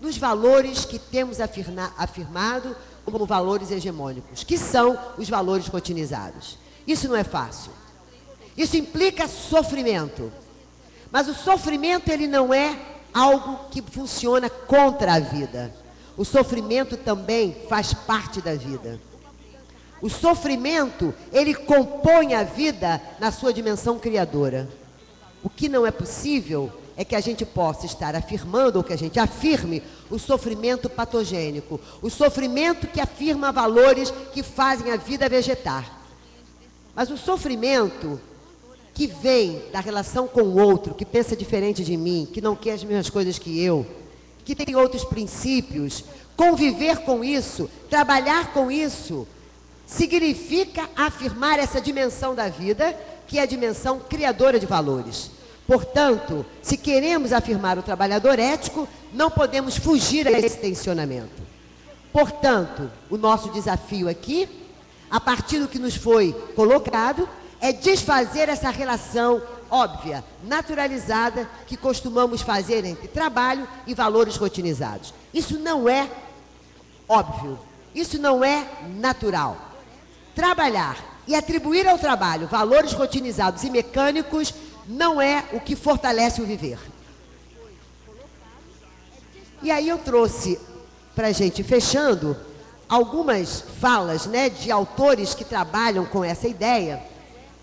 nos valores que temos afirmado como valores hegemônicos, que são os valores rotinizados. Isso não é fácil. Isso implica sofrimento. Mas o sofrimento, ele não é algo que funciona contra a vida. O sofrimento também faz parte da vida. O sofrimento, ele compõe a vida na sua dimensão criadora. O que não é possível é que a gente possa estar afirmando, ou que a gente afirme, o sofrimento patogênico, o sofrimento que afirma valores que fazem a vida vegetar. Mas o sofrimento que vem da relação com o outro, que pensa diferente de mim, que não quer as mesmas coisas que eu, que tem outros princípios, conviver com isso, trabalhar com isso, significa afirmar essa dimensão da vida, que é a dimensão criadora de valores. Portanto, se queremos afirmar o trabalhador ético, não podemos fugir a esse tensionamento. Portanto, o nosso desafio aqui, a partir do que nos foi colocado, é desfazer essa relação óbvia, naturalizada, que costumamos fazer entre trabalho e valores rotinizados. Isso não é óbvio, isso não é natural. Trabalhar e atribuir ao trabalho valores rotinizados e mecânicos não é o que fortalece o viver. E aí eu trouxe, para a gente fechando, algumas falas, né, de autores que trabalham com essa ideia,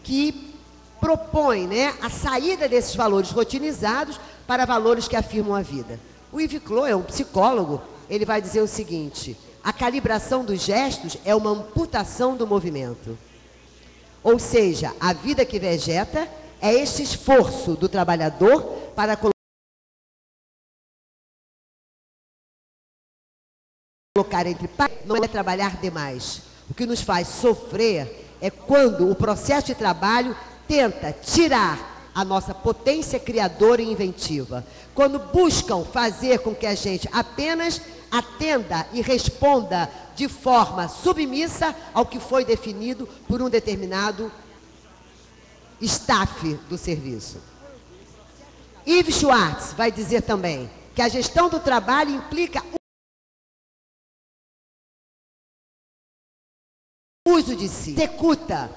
que propõem, né, a saída desses valores rotinizados para valores que afirmam a vida. O Yves Clos é um psicólogo, ele vai dizer o seguinte: a calibração dos gestos é uma amputação do movimento. Ou seja, a vida que vegeta é este esforço do trabalhador para colocar entre parênteses, não é trabalhar demais. O que nos faz sofrer é quando o processo de trabalho tenta tirar a nossa potência criadora e inventiva. Quando buscam fazer com que a gente apenas atenda e responda de forma submissa ao que foi definido por um determinado staff do serviço. Yves Schwartz vai dizer também que a gestão do trabalho implica o uso de si, executa.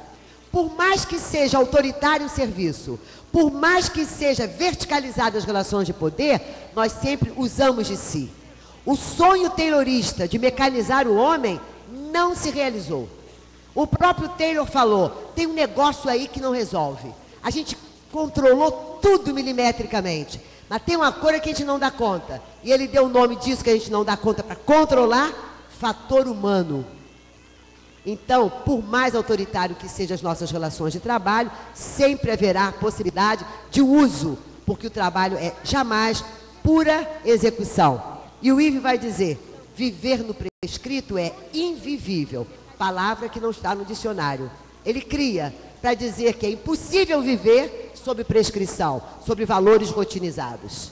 Por mais que seja autoritário o serviço, por mais que seja verticalizado as relações de poder, nós sempre usamos de si. O sonho taylorista de mecanizar o homem não se realizou. O próprio Taylor falou, tem um negócio aí que não resolve. A gente controlou tudo milimetricamente, mas tem uma coisa que a gente não dá conta. E ele deu o nome disso que a gente não dá conta para controlar, fator humano. Então, por mais autoritário que sejam as nossas relações de trabalho, sempre haverá possibilidade de uso, porque o trabalho é jamais pura execução. E o Yves vai dizer, viver no prescrito é invivível, palavra que não está no dicionário. Ele cria para dizer que é impossível viver sob prescrição, sobre valores rotinizados.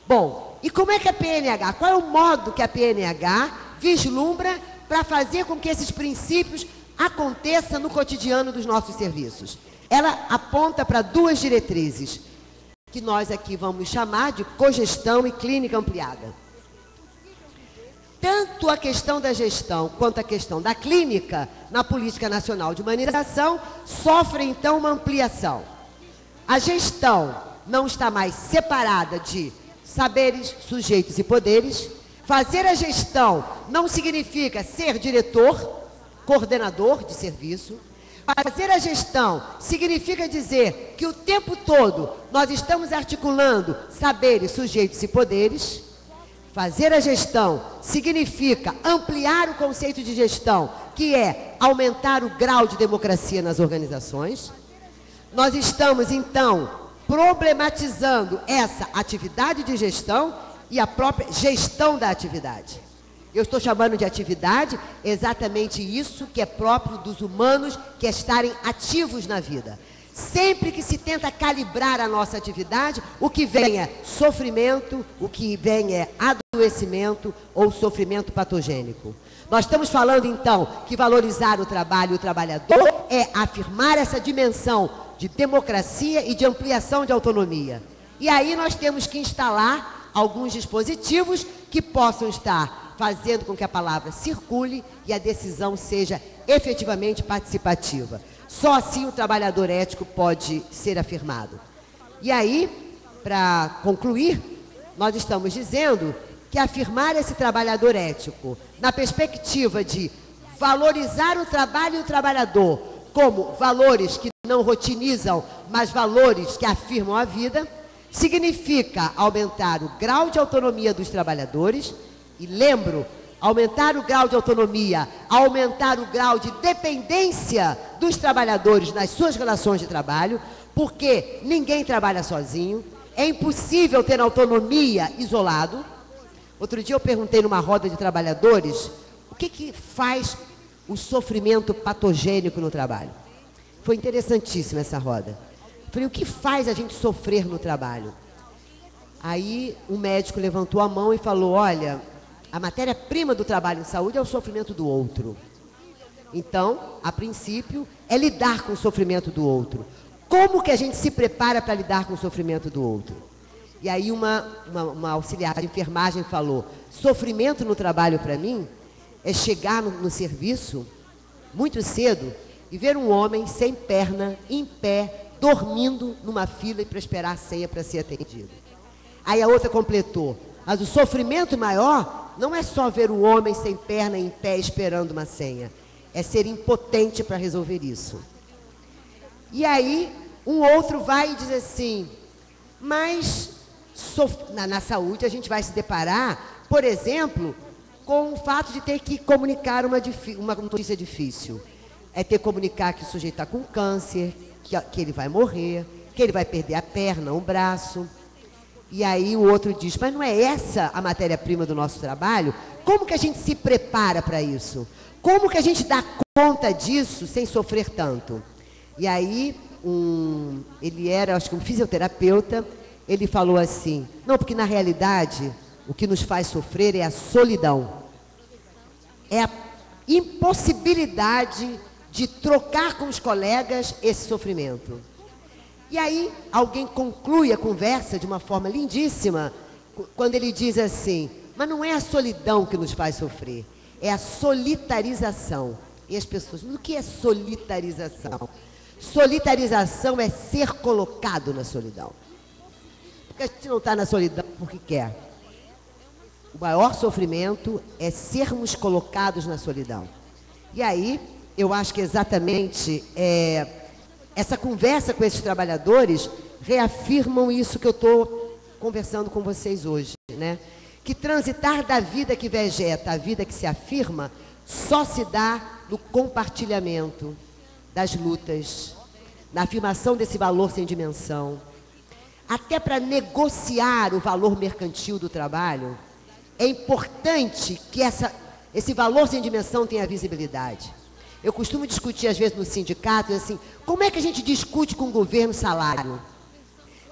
Bom, e como é que a PNH, qual é o modo que a PNH vislumbra para fazer com que esses princípios aconteçam no cotidiano dos nossos serviços? Ela aponta para duas diretrizes, que nós aqui vamos chamar de cogestão e clínica ampliada. Tanto a questão da gestão quanto a questão da clínica, na Política Nacional de Humanização, sofrem então uma ampliação. A gestão não está mais separada de saberes, sujeitos e poderes. Fazer a gestão não significa ser diretor, coordenador de serviço. Fazer a gestão significa dizer que o tempo todo nós estamos articulando saberes, sujeitos e poderes. Fazer a gestão significa ampliar o conceito de gestão, que é aumentar o grau de democracia nas organizações. Nós estamos, então, problematizando essa atividade de gestão e a própria gestão da atividade. Eu estou chamando de atividade exatamente isso que é próprio dos humanos, que é estarem ativos na vida. Sempre que se tenta calibrar a nossa atividade, o que vem é sofrimento, o que vem é adoecimento ou sofrimento patogênico. Nós estamos falando, então, que valorizar o trabalho e o trabalhador é afirmar essa dimensão de democracia e de ampliação de autonomia. E aí nós temos que instalar alguns dispositivos que possam estar fazendo com que a palavra circule e a decisão seja efetivamente participativa. Só assim o trabalhador ético pode ser afirmado. E aí, para concluir, nós estamos dizendo que afirmar esse trabalhador ético na perspectiva de valorizar o trabalho e o trabalhador como valores que não rotinizam, mas valores que afirmam a vida, significa aumentar o grau de autonomia dos trabalhadores. E lembro, aumentar o grau de autonomia, aumentar o grau de dependência dos trabalhadores nas suas relações de trabalho, porque ninguém trabalha sozinho, é impossível ter autonomia isolado. Outro dia eu perguntei numa roda de trabalhadores, o que faz o sofrimento patogênico no trabalho? Foi interessantíssima essa roda. Falei, o que faz a gente sofrer no trabalho? Aí um médico levantou a mão e falou, olha, a matéria-prima do trabalho em saúde é o sofrimento do outro. Então, a princípio, é lidar com o sofrimento do outro. Como que a gente se prepara para lidar com o sofrimento do outro? E aí uma auxiliar de enfermagem falou, sofrimento no trabalho para mim é chegar no serviço muito cedo e ver um homem sem perna, em pé, dormindo numa fila para esperar a senha para ser atendido. Aí a outra completou, mas o sofrimento maior não é só ver o homem sem perna, em pé, esperando uma senha. É ser impotente para resolver isso. E um outro vai e diz assim, mas na saúde a gente vai se deparar, por exemplo, com o fato de ter que comunicar uma notícia difícil. É ter que comunicar que o sujeito está com câncer, que ele vai morrer, que ele vai perder a perna, um braço. E aí o outro diz, mas não é essa a matéria-prima do nosso trabalho? Como que a gente se prepara para isso? Como que a gente dá conta disso sem sofrer tanto? E aí, ele era, acho que um fisioterapeuta, ele falou assim, não, porque na realidade, o que nos faz sofrer é a solidão. É a impossibilidade de trocar com os colegas esse sofrimento. E aí, alguém conclui a conversa de uma forma lindíssima, quando ele diz assim: mas não é a solidão que nos faz sofrer, é a solitarização. E as pessoas, mas o que é solitarização? Solitarização é ser colocado na solidão. Porque a gente não está na solidão porque quer. O maior sofrimento é sermos colocados na solidão. E aí, eu acho que exatamente essa conversa com esses trabalhadores reafirmam isso que eu estou conversando com vocês hoje, né? Que transitar da vida que vegeta à vida que se afirma só se dá no compartilhamento das lutas, na afirmação desse valor sem dimensão. Até para negociar o valor mercantil do trabalho, é importante que esse valor sem dimensão tenha visibilidade. Eu costumo discutir, às vezes, no sindicato, assim, como é que a gente discute com o governo salário?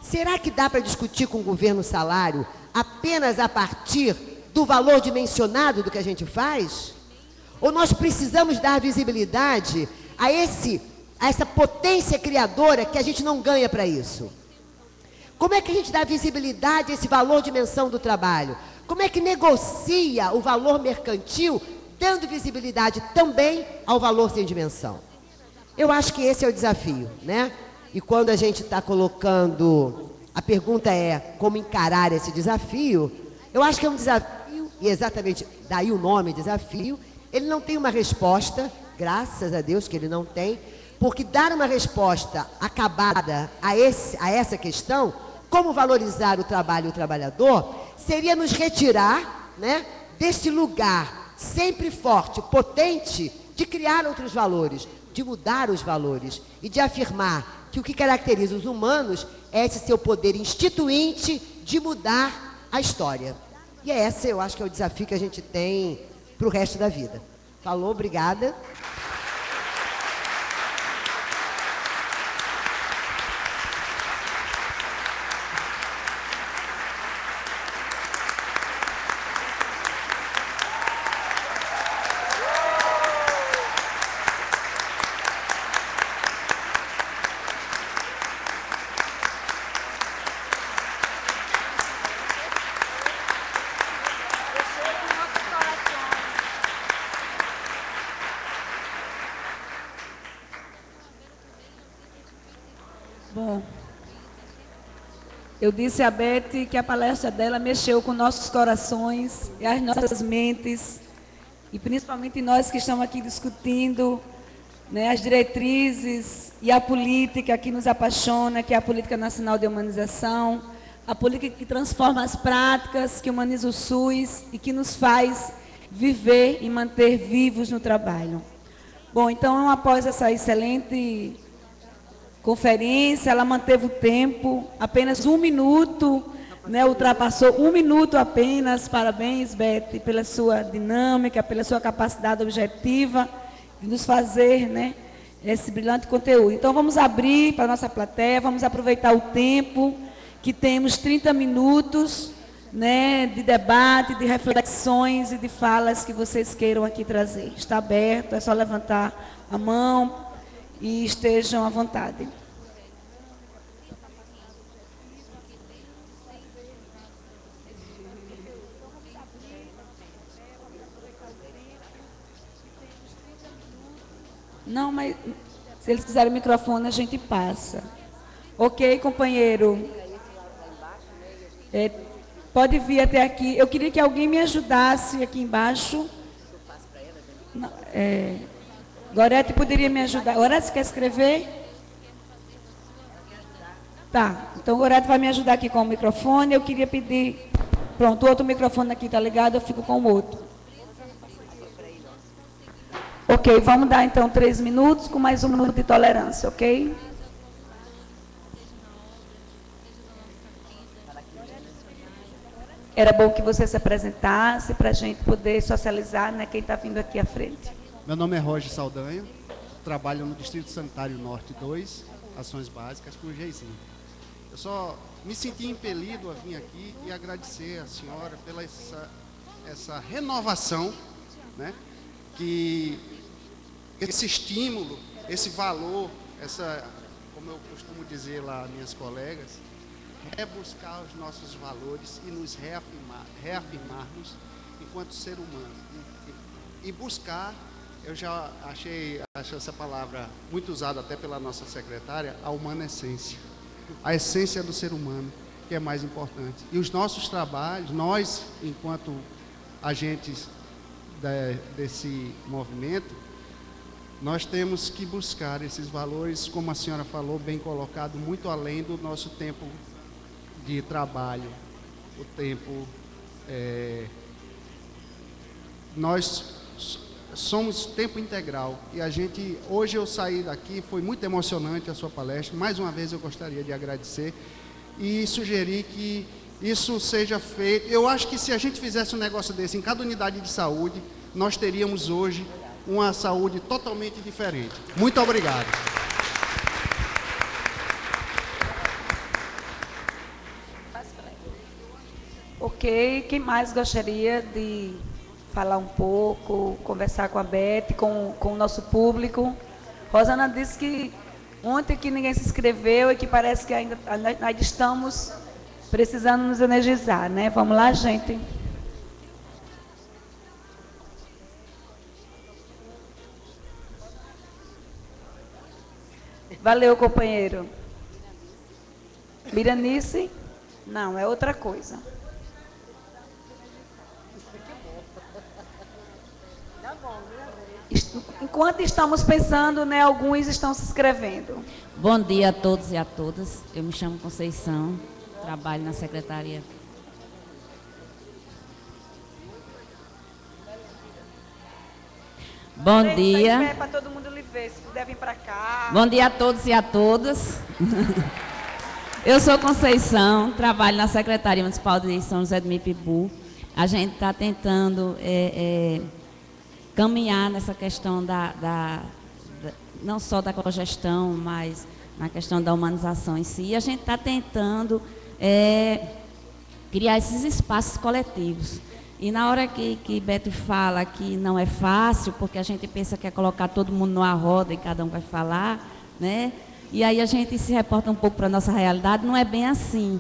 Será que dá para discutir com o governo salário apenas a partir do valor dimensionado do que a gente faz? Ou nós precisamos dar visibilidade a essa potência criadora que a gente não ganha para isso? Como é que a gente dá visibilidade a esse valor dimensão do trabalho? Como é que negocia o valor mercantil, dando visibilidade também ao valor sem dimensão? Eu acho que esse é o desafio, né? E quando a gente está colocando, a pergunta é como encarar esse desafio, eu acho que é um desafio, e exatamente daí o nome desafio, ele não tem uma resposta, graças a Deus que ele não tem, porque dar uma resposta acabada a essa questão, como valorizar o trabalho e o trabalhador, seria nos retirar, né, desse lugar sempre forte, potente, de criar outros valores, de mudar os valores e de afirmar que o que caracteriza os humanos é esse seu poder instituinte de mudar a história. E esse, eu acho que é o desafio que a gente tem para o resto da vida. Falou, obrigada. Bom, eu disse a Beth que a palestra dela mexeu com nossos corações e as nossas mentes, e principalmente nós que estamos aqui discutindo, né, as diretrizes e a política que nos apaixona, que é a Política Nacional de Humanização, a política que transforma as práticas, que humaniza o SUS e que nos faz viver e manter vivos no trabalho. Bom, então, após essa excelente conferência, ela manteve o tempo, apenas 1 minuto, né, ultrapassou 1 minuto apenas. Parabéns, Beth, pela sua dinâmica, pela sua capacidade objetiva de nos fazer, né, esse brilhante conteúdo. Então, vamos abrir para a nossa plateia, vamos aproveitar o tempo, que temos 30 minutos, né, de debate, de reflexões e de falas que vocês queiram aqui trazer. Está aberto, é só levantar a mão e estejam à vontade. Não, mas se eles quiserem o microfone, a gente passa. Ok, companheiro? Pode vir até aqui. Eu queria que alguém me ajudasse aqui embaixo. Não, Gorete poderia me ajudar. Gorete, você quer escrever? Tá, então Gorete vai me ajudar aqui com o microfone. Eu queria pedir... Pronto, o outro microfone aqui está ligado, eu fico com o outro. Ok, vamos dar então 3 minutos com mais 1 minuto de tolerância, ok? Era bom que você se apresentasse para a gente poder socializar, né, quem está vindo aqui à frente. Meu nome é Roger Saldanha, trabalho no Distrito Sanitário Norte 2, Ações Básicas, por Geizinho. Eu só me senti impelido a vir aqui e agradecer à senhora pela essa renovação, né, que esse estímulo, esse valor, como eu costumo dizer lá, minhas colegas, é buscar os nossos valores e nos reafirmarmos enquanto ser humano. E buscar, eu já acho essa palavra muito usada até pela nossa secretária, a humana essência. A essência do ser humano, que é mais importante. E os nossos trabalhos, nós, enquanto agentes desse movimento, nós temos que buscar esses valores, como a senhora falou, bem colocado, muito além do nosso tempo de trabalho, o tempo... nós somos tempo integral e hoje eu saí daqui, foi muito emocionante a sua palestra, mais uma vez eu gostaria de agradecer e sugerir que isso seja feito. Eu acho que se a gente fizesse um negócio desse em cada unidade de saúde, nós teríamos hoje uma saúde totalmente diferente. Muito obrigado. Ok, quem mais gostaria de falar um pouco, conversar com a Beth, com o nosso público? Rosana disse que ontem que ninguém se inscreveu e que parece que ainda estamos precisando nos energizar, né? Vamos lá, gente. Valeu, companheiro. Miranice? Não, é outra coisa. Enquanto estamos pensando, né, alguns estão se inscrevendo. Bom dia a todos e a todas. Eu me chamo Conceição, trabalho na secretaria. Bom dia. Para todo mundo lhe ver, se puder vir para cá. Bom dia a todos e a todas. Eu sou Conceição, trabalho na Secretaria Municipal de São José do Mipibu. A gente está tentando caminhar nessa questão não só da cogestão, mas na questão da humanização em si. E a gente está tentando criar esses espaços coletivos. E na hora que Beto fala que não é fácil, porque a gente pensa que é colocar todo mundo numa roda e cada um vai falar, né? E aí a gente se reporta um pouco para a nossa realidade, não é bem assim.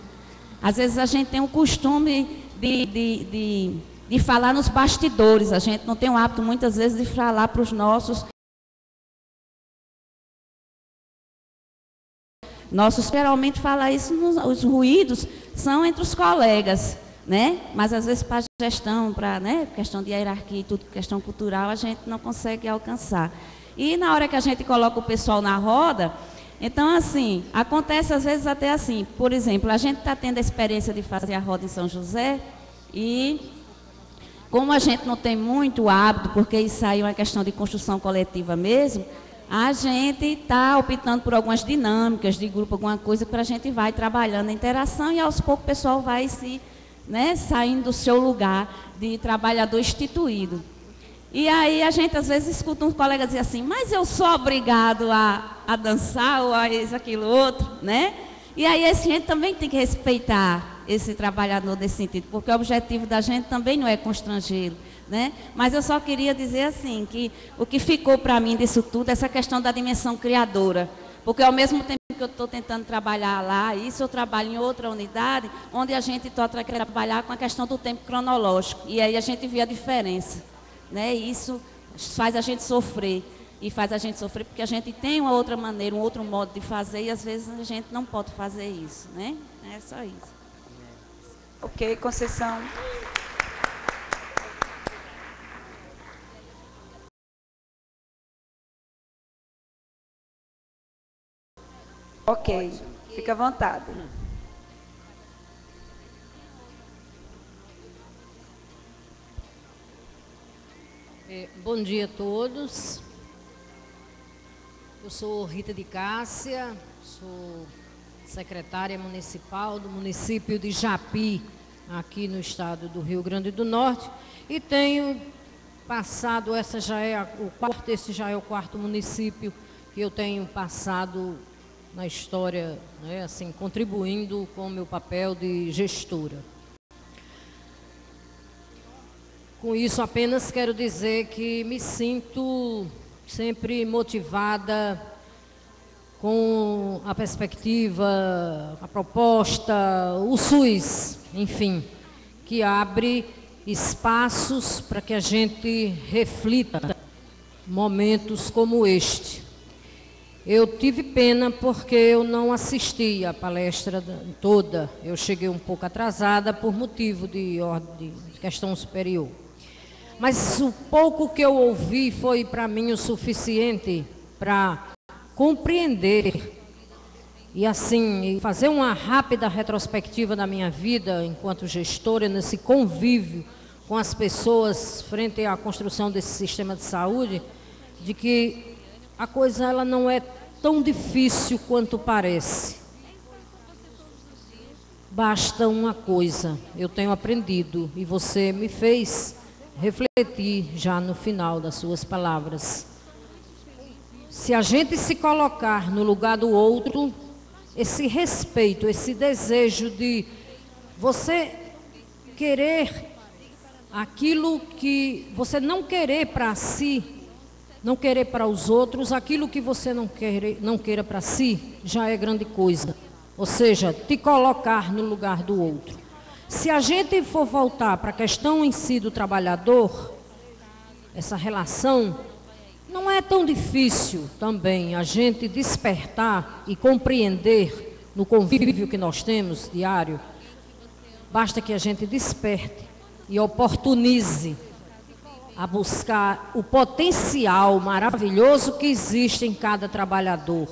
Às vezes a gente tem o costume de falar nos bastidores, a gente não tem o hábito muitas vezes de falar para os nossos geralmente fala isso, os ruídos são entre os colegas, né? Mas às vezes para a gestão, para, né, questão de hierarquia e tudo, questão cultural, a gente não consegue alcançar. E na hora que a gente coloca o pessoal na roda, então assim, acontece às vezes até assim, por exemplo, a gente está tendo a experiência de fazer a roda em São José e como a gente não tem muito hábito, porque isso aí é uma questão de construção coletiva mesmo, a gente está optando por algumas dinâmicas de grupo, alguma coisa, para a gente vai trabalhando a interação e aos poucos o pessoal vai se, né, saindo do seu lugar de trabalhador instituído. E aí a gente às vezes escuta uns colegas dizer assim, mas eu sou obrigado a dançar ou a isso, aquilo, outro, né? E aí a gente também tem que respeitar esse trabalhador nesse sentido, porque o objetivo da gente também não é constrangê-lo, né? Mas eu só queria dizer assim, que o que ficou para mim disso tudo é essa questão da dimensão criadora, porque ao mesmo tempo que eu estou tentando trabalhar lá, isso eu trabalho em outra unidade, onde a gente toca trabalhar com a questão do tempo cronológico, e aí a gente vê a diferença, né? Isso faz a gente sofrer, e faz a gente sofrer porque a gente tem uma outra maneira, um outro modo de fazer, e às vezes a gente não pode fazer isso, né? É só isso. Ok, Conceição. Ok, fica à vontade. Bom dia a todos. Eu sou Rita de Cássia, sou secretária municipal do município de Japi, aqui no estado do Rio Grande do Norte, e tenho passado, esse já é o quarto município que eu tenho passado na história, né, assim, contribuindo com o meu papel de gestora. Com isso, apenas quero dizer que me sinto sempre motivada com a perspectiva, a proposta, o SUS, enfim, que abre espaços para que a gente reflita momentos como este. Eu tive pena porque eu não assisti a palestra toda. Eu cheguei um pouco atrasada por motivo de questão superior. Mas o pouco que eu ouvi foi para mim o suficiente para compreender e assim fazer uma rápida retrospectiva da minha vida enquanto gestora nesse convívio com as pessoas frente à construção desse sistema de saúde, de que a coisa ela não é tão difícil quanto parece. Basta uma coisa, eu tenho aprendido e você me fez refletir já no final das suas palavras. Se a gente se colocar no lugar do outro, esse respeito, esse desejo de você querer aquilo que você não querer para si, não querer para os outros, aquilo que você não queira para si, já é grande coisa. Ou seja, te colocar no lugar do outro. Se a gente for voltar para a questão em si do trabalhador, essa relação, não é tão difícil também a gente despertar e compreender no convívio que nós temos diário. Basta que a gente desperte e oportunize a buscar o potencial maravilhoso que existe em cada trabalhador,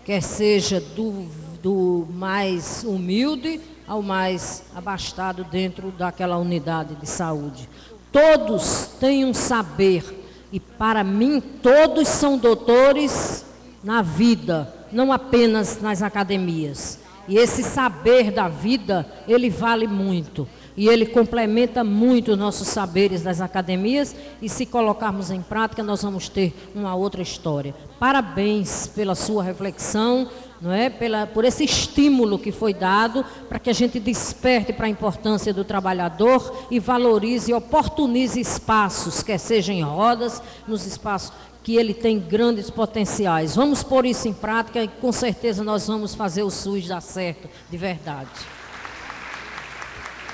quer seja do mais humilde ao mais abastado dentro daquela unidade de saúde. Todos têm um saber e, para mim, todos são doutores na vida, não apenas nas academias. E esse saber da vida, ele vale muito. E ele complementa muito os nossos saberes das academias e se colocarmos em prática, nós vamos ter uma outra história. Parabéns pela sua reflexão, não é? Por esse estímulo que foi dado para que a gente desperte para a importância do trabalhador e valorize e oportunize espaços, quer seja em rodas, nos espaços que ele tem grandes potenciais. Vamos pôr isso em prática e com certeza nós vamos fazer o SUS dar certo, de verdade.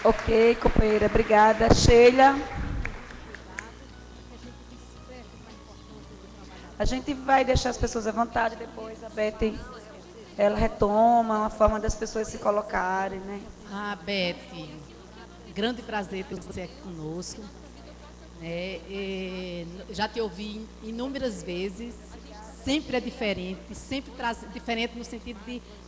Ok, companheira, obrigada. Sheila. A gente vai deixar as pessoas à vontade depois, a Beth, ela retoma uma forma das pessoas se colocarem, né? Ah, Beth, grande prazer ter você aqui conosco. Já te ouvi inúmeras vezes, sempre é diferente, sempre diferente no sentido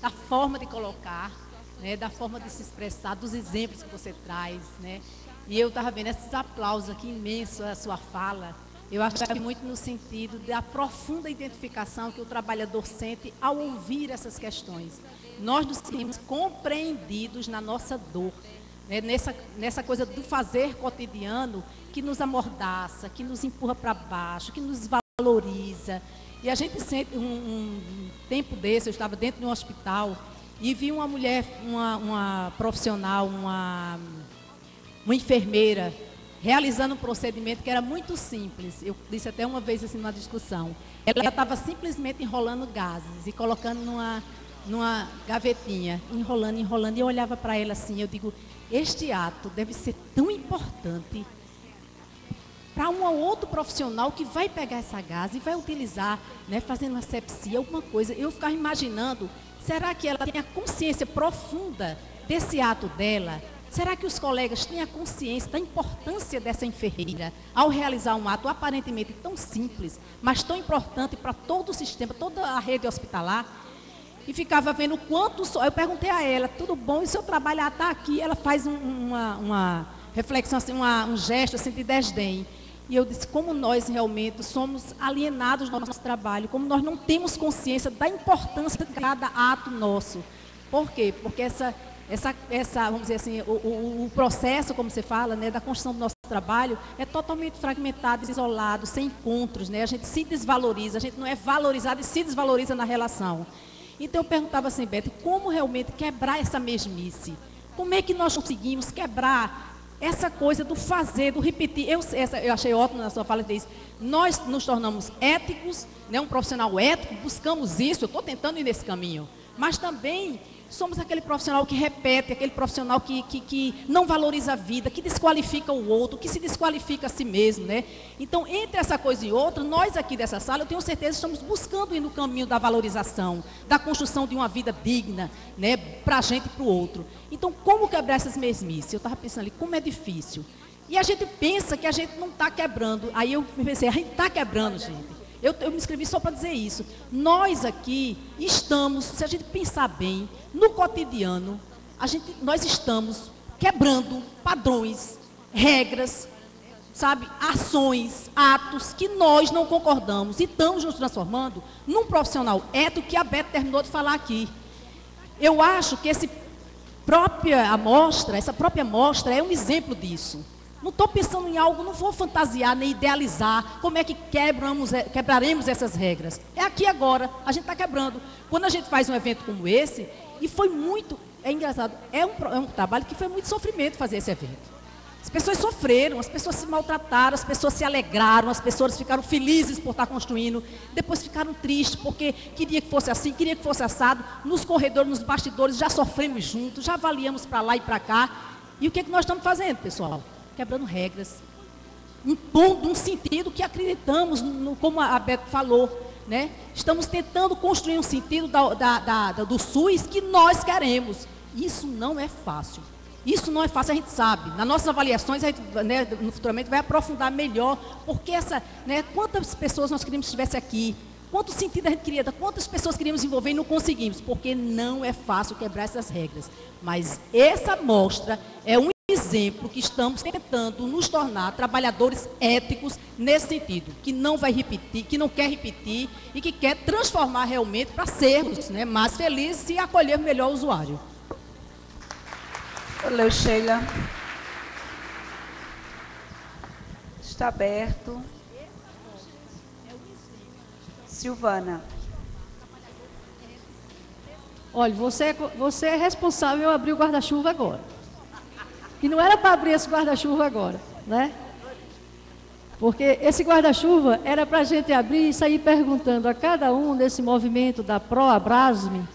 da forma de colocar, né, da forma de se expressar, dos exemplos que você traz, né? E eu estava vendo esses aplausos aqui imensos à sua fala. Eu acho que muito no sentido da profunda identificação que o trabalhador sente ao ouvir essas questões. Nós nos sentimos compreendidos na nossa dor, né? Nessa coisa do fazer cotidiano que nos amordaça, que nos empurra para baixo, que nos valoriza. E a gente sente um tempo desse, eu estava dentro de um hospital e vi uma mulher, uma profissional, uma enfermeira, realizando um procedimento que era muito simples. Eu disse até uma vez assim numa discussão. Ela estava simplesmente enrolando gases e colocando numa gavetinha, enrolando. E eu olhava para ela assim, eu digo, este ato deve ser tão importante para um ou outro profissional que vai pegar essa gase e vai utilizar, né, fazendo uma asepsia, alguma coisa. Eu ficava imaginando, será que ela tem a consciência profunda desse ato dela? Será que os colegas têm a consciência da importância dessa enfermeira ao realizar um ato aparentemente tão simples, mas tão importante para todo o sistema, toda a rede hospitalar? E ficava vendo o quanto... Eu perguntei a ela, tudo bom, e o seu trabalho está aqui? Ela faz uma reflexão, assim, um gesto assim, de desdém. E eu disse, como nós realmente somos alienados do nosso trabalho, como nós não temos consciência da importância de cada ato nosso. Por quê? Porque essa vamos dizer assim, o processo, como você fala, né, da construção do nosso trabalho é totalmente fragmentado, isolado, sem encontros, né? A gente se desvaloriza, a gente não é valorizado e se desvaloriza na relação. Então eu perguntava assim, Beto, como realmente quebrar essa mesmice? Como é que nós conseguimos quebrar Essa coisa do fazer, do repetir. Eu achei ótimo na sua fala que diz, nós nos tornamos éticos, né, um profissional ético, buscamos isso, eu estou tentando ir nesse caminho. Mas também somos aquele profissional que repete, aquele profissional que não valoriza a vida, que desqualifica o outro, que se desqualifica a si mesmo, né? Então, entre essa coisa e outra, nós aqui dessa sala, eu tenho certeza que estamos buscando ir no caminho da valorização, da construção de uma vida digna, né, para a gente e para o outro. Então, como quebrar essas mesmices? Eu estava pensando ali, como é difícil. E a gente pensa que a gente não está quebrando. Aí eu pensei, a gente está quebrando, gente. Eu me inscrevi só para dizer isso. Nós aqui estamos, se a gente pensar bem, no cotidiano, nós estamos quebrando padrões, regras, sabe, ações, atos que nós não concordamos e estamos nos transformando num profissional ético que a Beth terminou de falar aqui. Eu acho que essa própria amostra é um exemplo disso. Não estou pensando em algo, não vou fantasiar nem idealizar como é que quebraremos essas regras. É aqui agora, a gente está quebrando. Quando a gente faz um evento como esse, e foi muito, é engraçado, é um trabalho que foi muito sofrimento fazer esse evento. As pessoas sofreram, as pessoas se maltrataram, as pessoas se alegraram, as pessoas ficaram felizes por estar construindo, depois ficaram tristes porque queria que fosse assim, queria que fosse assado. Nos corredores, nos bastidores, já sofremos juntos, já avaliamos para lá e para cá. E o que nós estamos fazendo, pessoal? Quebrando regras, impondo um sentido que acreditamos, como a Beto falou, né? Estamos tentando construir um sentido do SUS que nós queremos. Isso não é fácil. Isso não é fácil, a gente sabe. Nas nossas avaliações, a gente, né, futuramente vai aprofundar melhor, porque quantas pessoas nós queríamos que estivesse aqui, quanto sentido a gente queria, quantas pessoas queríamos envolver e não conseguimos, porque não é fácil quebrar essas regras. Mas essa mostra é um exemplo que estamos tentando nos tornar trabalhadores éticos nesse sentido, que não vai repetir, que não quer repetir e que quer transformar realmente para sermos, né, mais felizes e acolher melhor o usuário. Valeu, Sheila. Está aberto. Silvana. Olha, você é responsável a abrir o guarda-chuva agora. E não era para abrir esse guarda-chuva agora, né? Porque esse guarda-chuva era para a gente abrir e sair perguntando a cada um desse movimento da Proabrasme,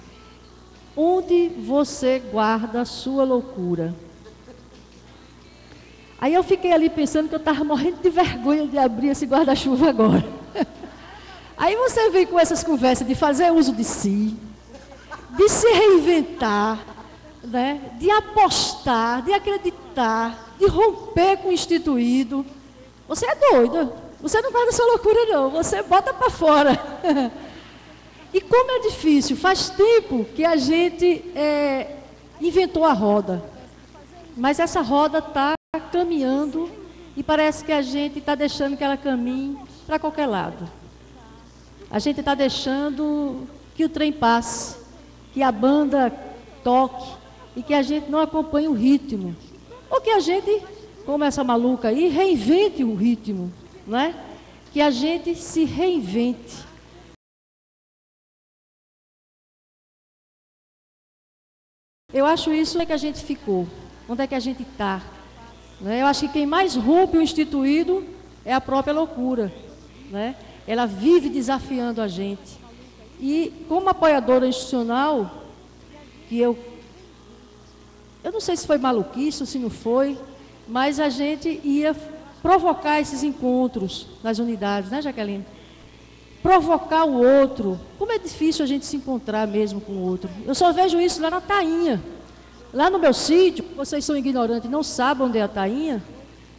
onde você guarda a sua loucura? Aí eu fiquei ali pensando que eu estava morrendo de vergonha de abrir esse guarda-chuva agora. Aí você vem com essas conversas de fazer uso de si, de se reinventar, né? De apostar, de acreditar, de romper com o instituído. Você é doida. Você não guarda sua loucura, não. Você bota para fora. E como é difícil. Faz tempo que a gente inventou a roda. Mas essa roda está caminhando e parece que a gente está deixando que ela caminhe para qualquer lado. A gente está deixando que o trem passe, que a banda toque e que a gente não acompanhe o ritmo. Ou que a gente, como essa maluca aí, reinvente o ritmo, não é? Que a gente se reinvente. Eu acho isso onde é que a gente ficou, onde é que a gente está. Né? Eu acho que quem mais rompe o instituído é a própria loucura. Né? Ela vive desafiando a gente. E como apoiadora institucional, que eu não sei se foi maluquice ou se não foi, mas a gente ia provocar esses encontros nas unidades, né, Jaqueline? Provocar o outro. Como é difícil a gente se encontrar mesmo com o outro. Eu só vejo isso lá na Tainha. Lá no meu sítio, vocês são ignorantes e não sabem onde é a Tainha.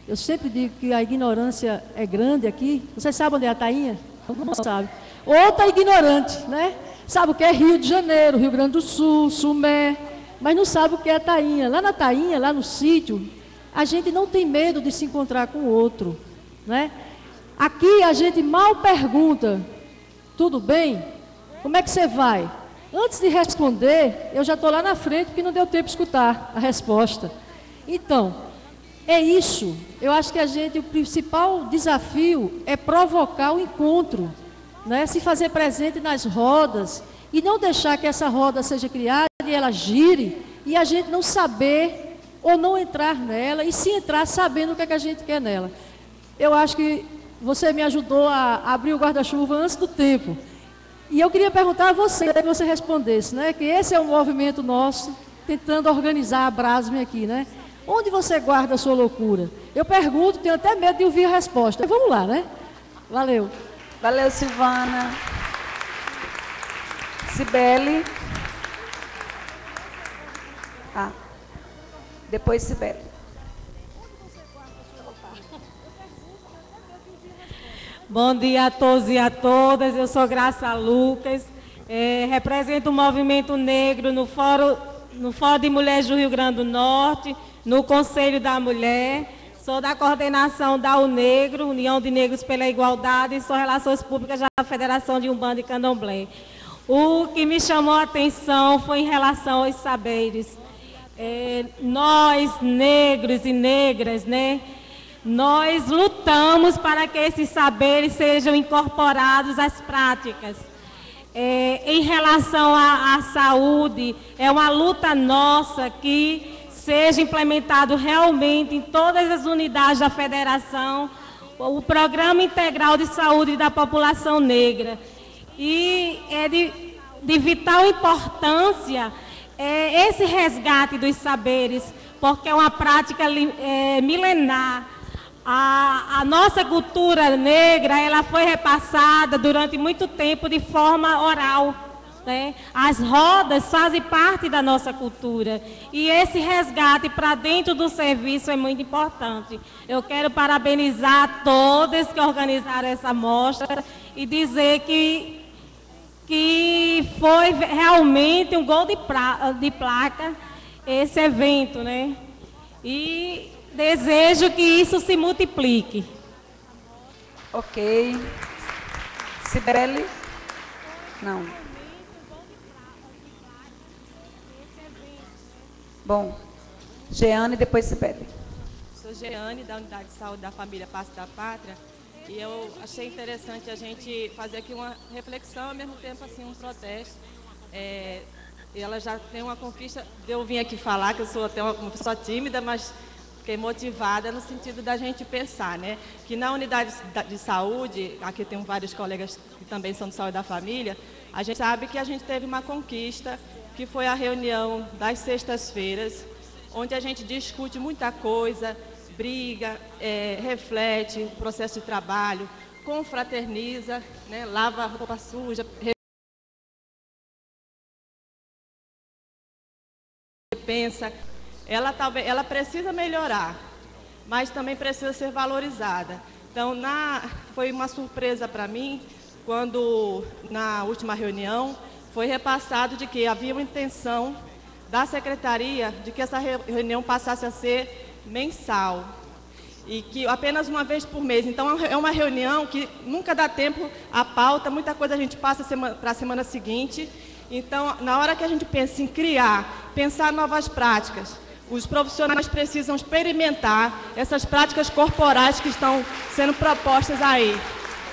Eu sempre digo que a ignorância é grande aqui. Vocês sabem onde é a Tainha? Não sabe. Outra ignorante, né? Sabe o que é Rio de Janeiro, Rio Grande do Sul, Sumé, mas não sabe o que é a Tainha. Lá na Tainha, lá no sítio, a gente não tem medo de se encontrar com o outro, né? Aqui a gente mal pergunta, tudo bem? Como é que você vai? Antes de responder, eu já estou lá na frente porque não deu tempo de escutar a resposta. Então, é isso. Eu acho que o principal desafio é provocar o encontro, né? Se fazer presente nas rodas e não deixar que essa roda seja criada e ela gire e a gente não saber ou não entrar nela, e se entrar sabendo o que é que a gente quer nela. Eu acho que você me ajudou a abrir o guarda-chuva antes do tempo. E eu queria perguntar a você, que você respondesse, né? Que esse é um movimento nosso, tentando organizar a Brasme aqui, né? Onde você guarda a sua loucura? Eu pergunto, tenho até medo de ouvir a resposta. Vamos lá, né? Valeu. Valeu, Silvana. Cibele. Depois Cibele. Bom dia a todos e a todas. Eu sou Graça Lucas. Represento o movimento negro no Fórum de Mulheres do Rio Grande do Norte, no Conselho da Mulher. Sou da coordenação da UNEGRO, União de Negros pela Igualdade, e sou Relações Públicas da Federação de Umbanda e Candomblé. O que me chamou a atenção foi em relação aos saberes. Nós, negros e negras, né, nós lutamos para que esses saberes sejam incorporados às práticas. Em relação à saúde, é uma luta nossa que seja implementado realmente em todas as unidades da federação o Programa Integral de Saúde da População Negra. E é de vital importância esse resgate dos saberes, porque é uma prática milenar. A nossa cultura negra, ela foi repassada durante muito tempo de forma oral, né? As rodas fazem parte da nossa cultura e esse resgate para dentro do serviço é muito importante. Eu quero parabenizar todas que organizaram essa mostra e dizer que foi realmente um gol de placa esse evento, né? E desejo que isso se multiplique. Ok. Cibele? Não. Bom, Jeane, depois Cibele. Sou Jeane, da Unidade de Saúde da Família Passo da Pátria, e eu achei interessante a gente fazer aqui uma reflexão, ao mesmo tempo assim, um protesto. Ela já tem uma conquista, eu vim aqui falar que eu sou até uma pessoa tímida, mas fiquei motivada no sentido da gente pensar, né? Que na unidade de saúde, aqui tem vários colegas que também são de saúde da família, a gente sabe que a gente teve uma conquista, que foi a reunião das sextas-feiras, onde a gente discute muita coisa, briga, reflete o processo de trabalho, confraterniza, né? Lava a roupa suja, pensa. Ela precisa melhorar, mas também precisa ser valorizada. Então, foi uma surpresa para mim, quando na última reunião foi repassado de que havia uma intenção da secretaria de que essa reunião passasse a ser mensal e que apenas uma vez por mês. Então, é uma reunião que nunca dá tempo à pauta, muita coisa a gente passa para a semana seguinte. Então, na hora que a gente pensa em pensar novas práticas, os profissionais precisam experimentar essas práticas corporais que estão sendo propostas aí.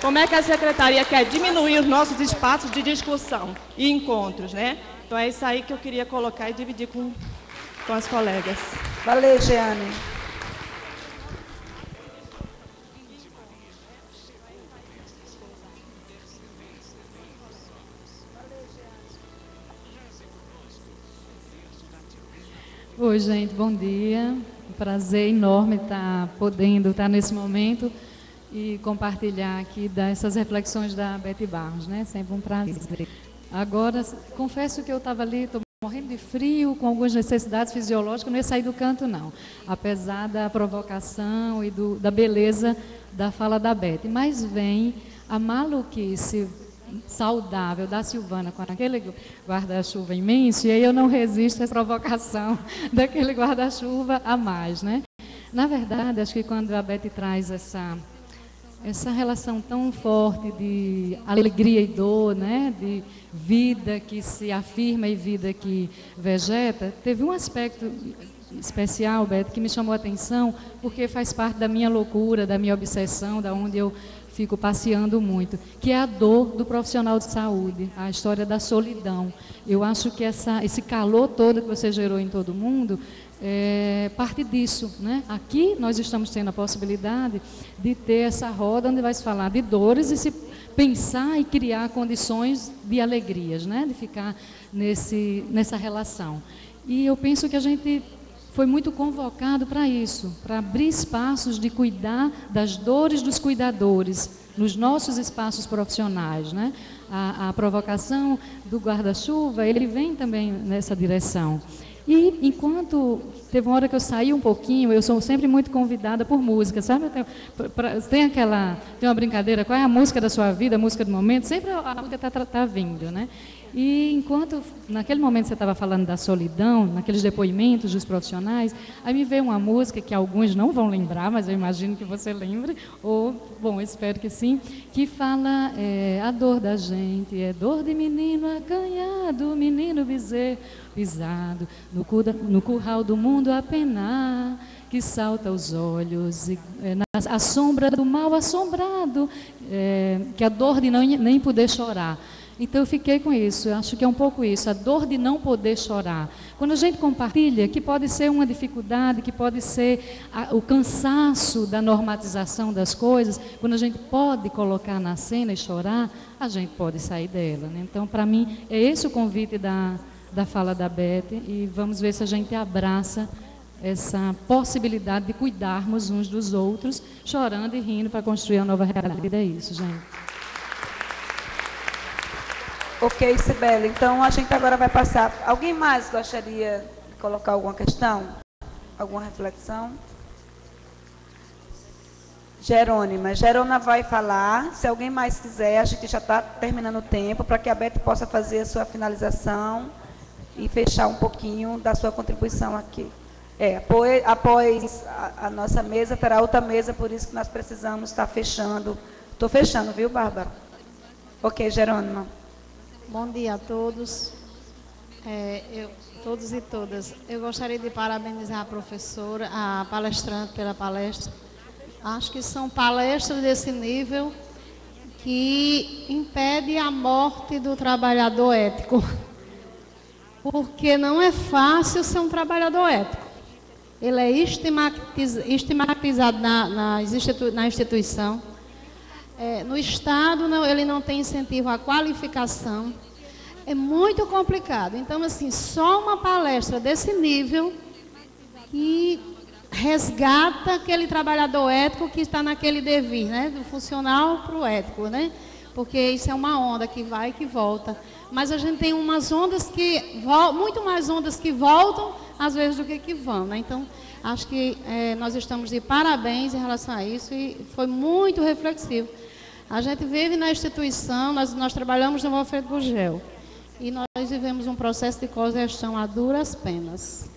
Como é que a secretaria quer diminuir os nossos espaços de discussão e encontros, né? Então é isso aí que eu queria colocar e dividir com as colegas. Valeu, Jeane. Oi, gente, bom dia. Um prazer enorme podendo estar nesse momento e compartilhar aqui dessas reflexões da Bete Barros, né? Sempre um prazer. Agora, confesso que eu estava ali, estou morrendo de frio, com algumas necessidades fisiológicas, não ia sair do canto, não. Apesar da provocação e da beleza da fala da Bete. Mas vem a maluquice saudável da Silvana com aquele guarda-chuva imenso, e aí eu não resisto à provocação daquele guarda-chuva a mais, né? Na verdade, acho que quando a Bete traz essa relação tão forte de alegria e dor, né? De vida que se afirma e vida que vegeta, teve um aspecto especial, Bete, que me chamou a atenção, porque faz parte da minha loucura, da minha obsessão, da onde eu fico passeando muito, que é a dor do profissional de saúde, a história da solidão. Eu acho que esse calor todo que você gerou em todo mundo parte disso, né? Aqui nós estamos tendo a possibilidade de ter essa roda onde vai se falar de dores e se pensar e criar condições de alegrias, né? De ficar nessa relação. E eu penso que a gente foi muito convocado para isso, para abrir espaços de cuidar das dores dos cuidadores nos nossos espaços profissionais, né? A provocação do guarda-chuva, ele vem também nessa direção. E enquanto teve uma hora que eu saí um pouquinho, eu sou sempre muito convidada por música, sabe? Tem uma brincadeira, qual é a música da sua vida, a música do momento? Sempre a música tá vindo, né? E enquanto, naquele momento você estava falando da solidão, naqueles depoimentos dos profissionais, aí me veio uma música que alguns não vão lembrar, mas eu imagino que você lembre, ou, bom, eu espero que sim, que fala a dor da gente, é dor de menino acanhado, menino bezerro pisado, no curral do mundo a penar, que salta aos olhos, a sombra do mal assombrado, que a dor de nem poder chorar. Então eu fiquei com isso, eu acho que é um pouco isso, a dor de não poder chorar. Quando a gente compartilha, que pode ser uma dificuldade, que pode ser o cansaço da normatização das coisas, quando a gente pode colocar na cena e chorar, a gente pode sair dela, né? Então, para mim, é esse o convite da fala da Beth, e vamos ver se a gente abraça essa possibilidade de cuidarmos uns dos outros, chorando e rindo para construir a nova realidade. É isso, gente. Ok, Cibele, então a gente agora vai passar. Alguém mais gostaria de colocar alguma questão? Alguma reflexão? Jerônima vai falar. Se alguém mais quiser, a gente já está terminando o tempo, para que a Beth possa fazer a sua finalização e fechar um pouquinho da sua contribuição aqui. Após a nossa mesa, terá outra mesa, por isso que nós precisamos estar fechando. Estou fechando, viu, Bárbara? Ok, Jerônima. Bom dia a todos, todos e todas. Eu gostaria de parabenizar a professora, a palestrante pela palestra. Acho que são palestras desse nível que impede a morte do trabalhador ético. Porque não é fácil ser um trabalhador ético. Ele é estigmatizado na instituição. No Estado, ele não tem incentivo à qualificação. É muito complicado. Então, assim, só uma palestra desse nível que resgata aquele trabalhador ético que está naquele devir, né? Do funcional para o ético, né? Porque isso é uma onda que vai e que volta. Mas a gente tem umas ondas muito mais ondas que voltam, às vezes, do que vão, né? Então, acho que nós estamos de parabéns em relação a isso e foi muito reflexivo. A gente vive na instituição, nós trabalhamos no Alfredo Gurgel e nós vivemos um processo de cogestão a duras penas,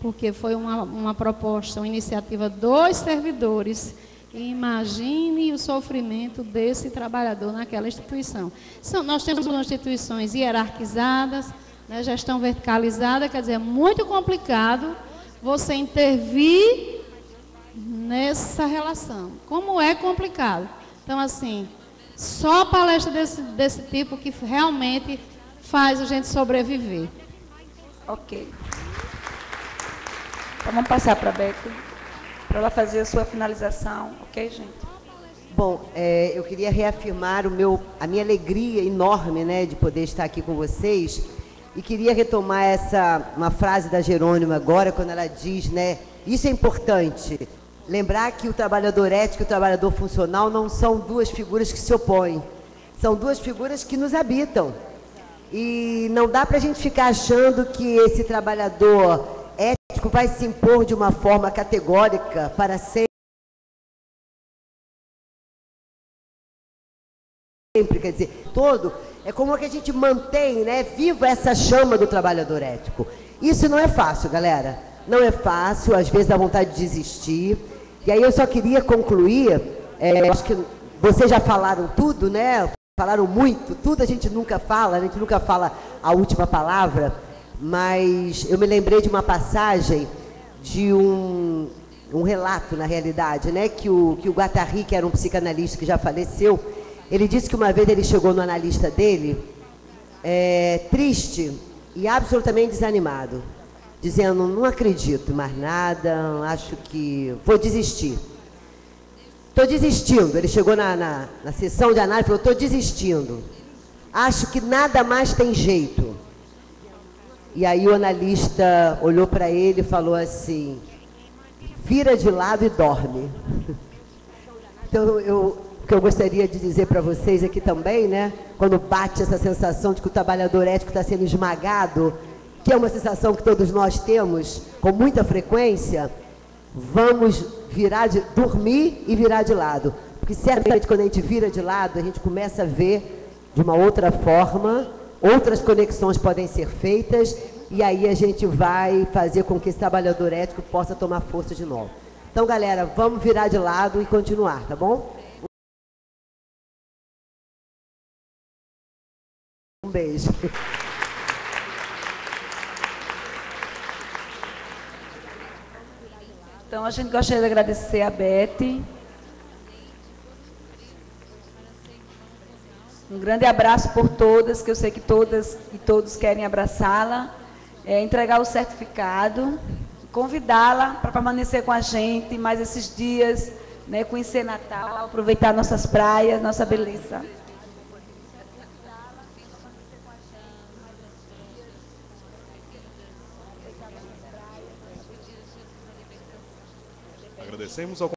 porque foi uma proposta, uma iniciativa dos servidores. E imagine o sofrimento desse trabalhador naquela instituição. Nós temos instituições hierarquizadas, né, gestão verticalizada, quer dizer, é muito complicado você intervir nessa relação. Como é complicado. Então, assim, só palestra desse tipo que realmente faz a gente sobreviver. Ok. Então, vamos passar para a Beth, para ela fazer a sua finalização. Ok, gente? Bom, eu queria reafirmar a minha alegria enorme, né, de poder estar aqui com vocês. E queria retomar uma frase da Jerônima agora, quando ela diz, né, isso é importante. Lembrar que o trabalhador ético e o trabalhador funcional não são duas figuras que se opõem. São duas figuras que nos habitam. E não dá para a gente ficar achando que esse trabalhador ético vai se impor de uma forma categórica para sempre. Quer dizer, é como que a gente mantém, né, viva essa chama do trabalhador ético. Isso não é fácil, galera. Não é fácil, às vezes dá vontade de desistir. E aí eu só queria concluir, acho que vocês já falaram tudo, né? Falaram muito, tudo a gente nunca fala, a gente nunca fala a última palavra, mas eu me lembrei de uma passagem de um um relato, na realidade, né? Que o Guattari, que era um psicanalista que já faleceu, ele disse que uma vez ele chegou no analista dele, triste e absolutamente desanimado, dizendo, não acredito em mais nada, acho que vou desistir. Estou desistindo. Ele chegou na sessão de análise e falou, estou desistindo. Acho que nada mais tem jeito. E aí o analista olhou para ele e falou assim, vira de lado e dorme. Então, o que eu gostaria de dizer para vocês aqui também, né? Quando bate essa sensação de que o trabalhador ético está sendo esmagado, que é uma sensação que todos nós temos com muita frequência, vamos dormir e virar de lado. Porque certamente quando a gente vira de lado, a gente começa a ver de uma outra forma, outras conexões podem ser feitas, e aí a gente vai fazer com que esse trabalhador ético possa tomar força de novo. Então, galera, vamos virar de lado e continuar, tá bom? Um beijo. Então, a gente gostaria de agradecer a Beth. Um grande abraço por todas, que eu sei que todas e todos querem abraçá-la. Entregar o certificado, convidá-la para permanecer com a gente mais esses dias, né, conhecer Natal, aproveitar nossas praias, nossa beleza. Agradecemos ao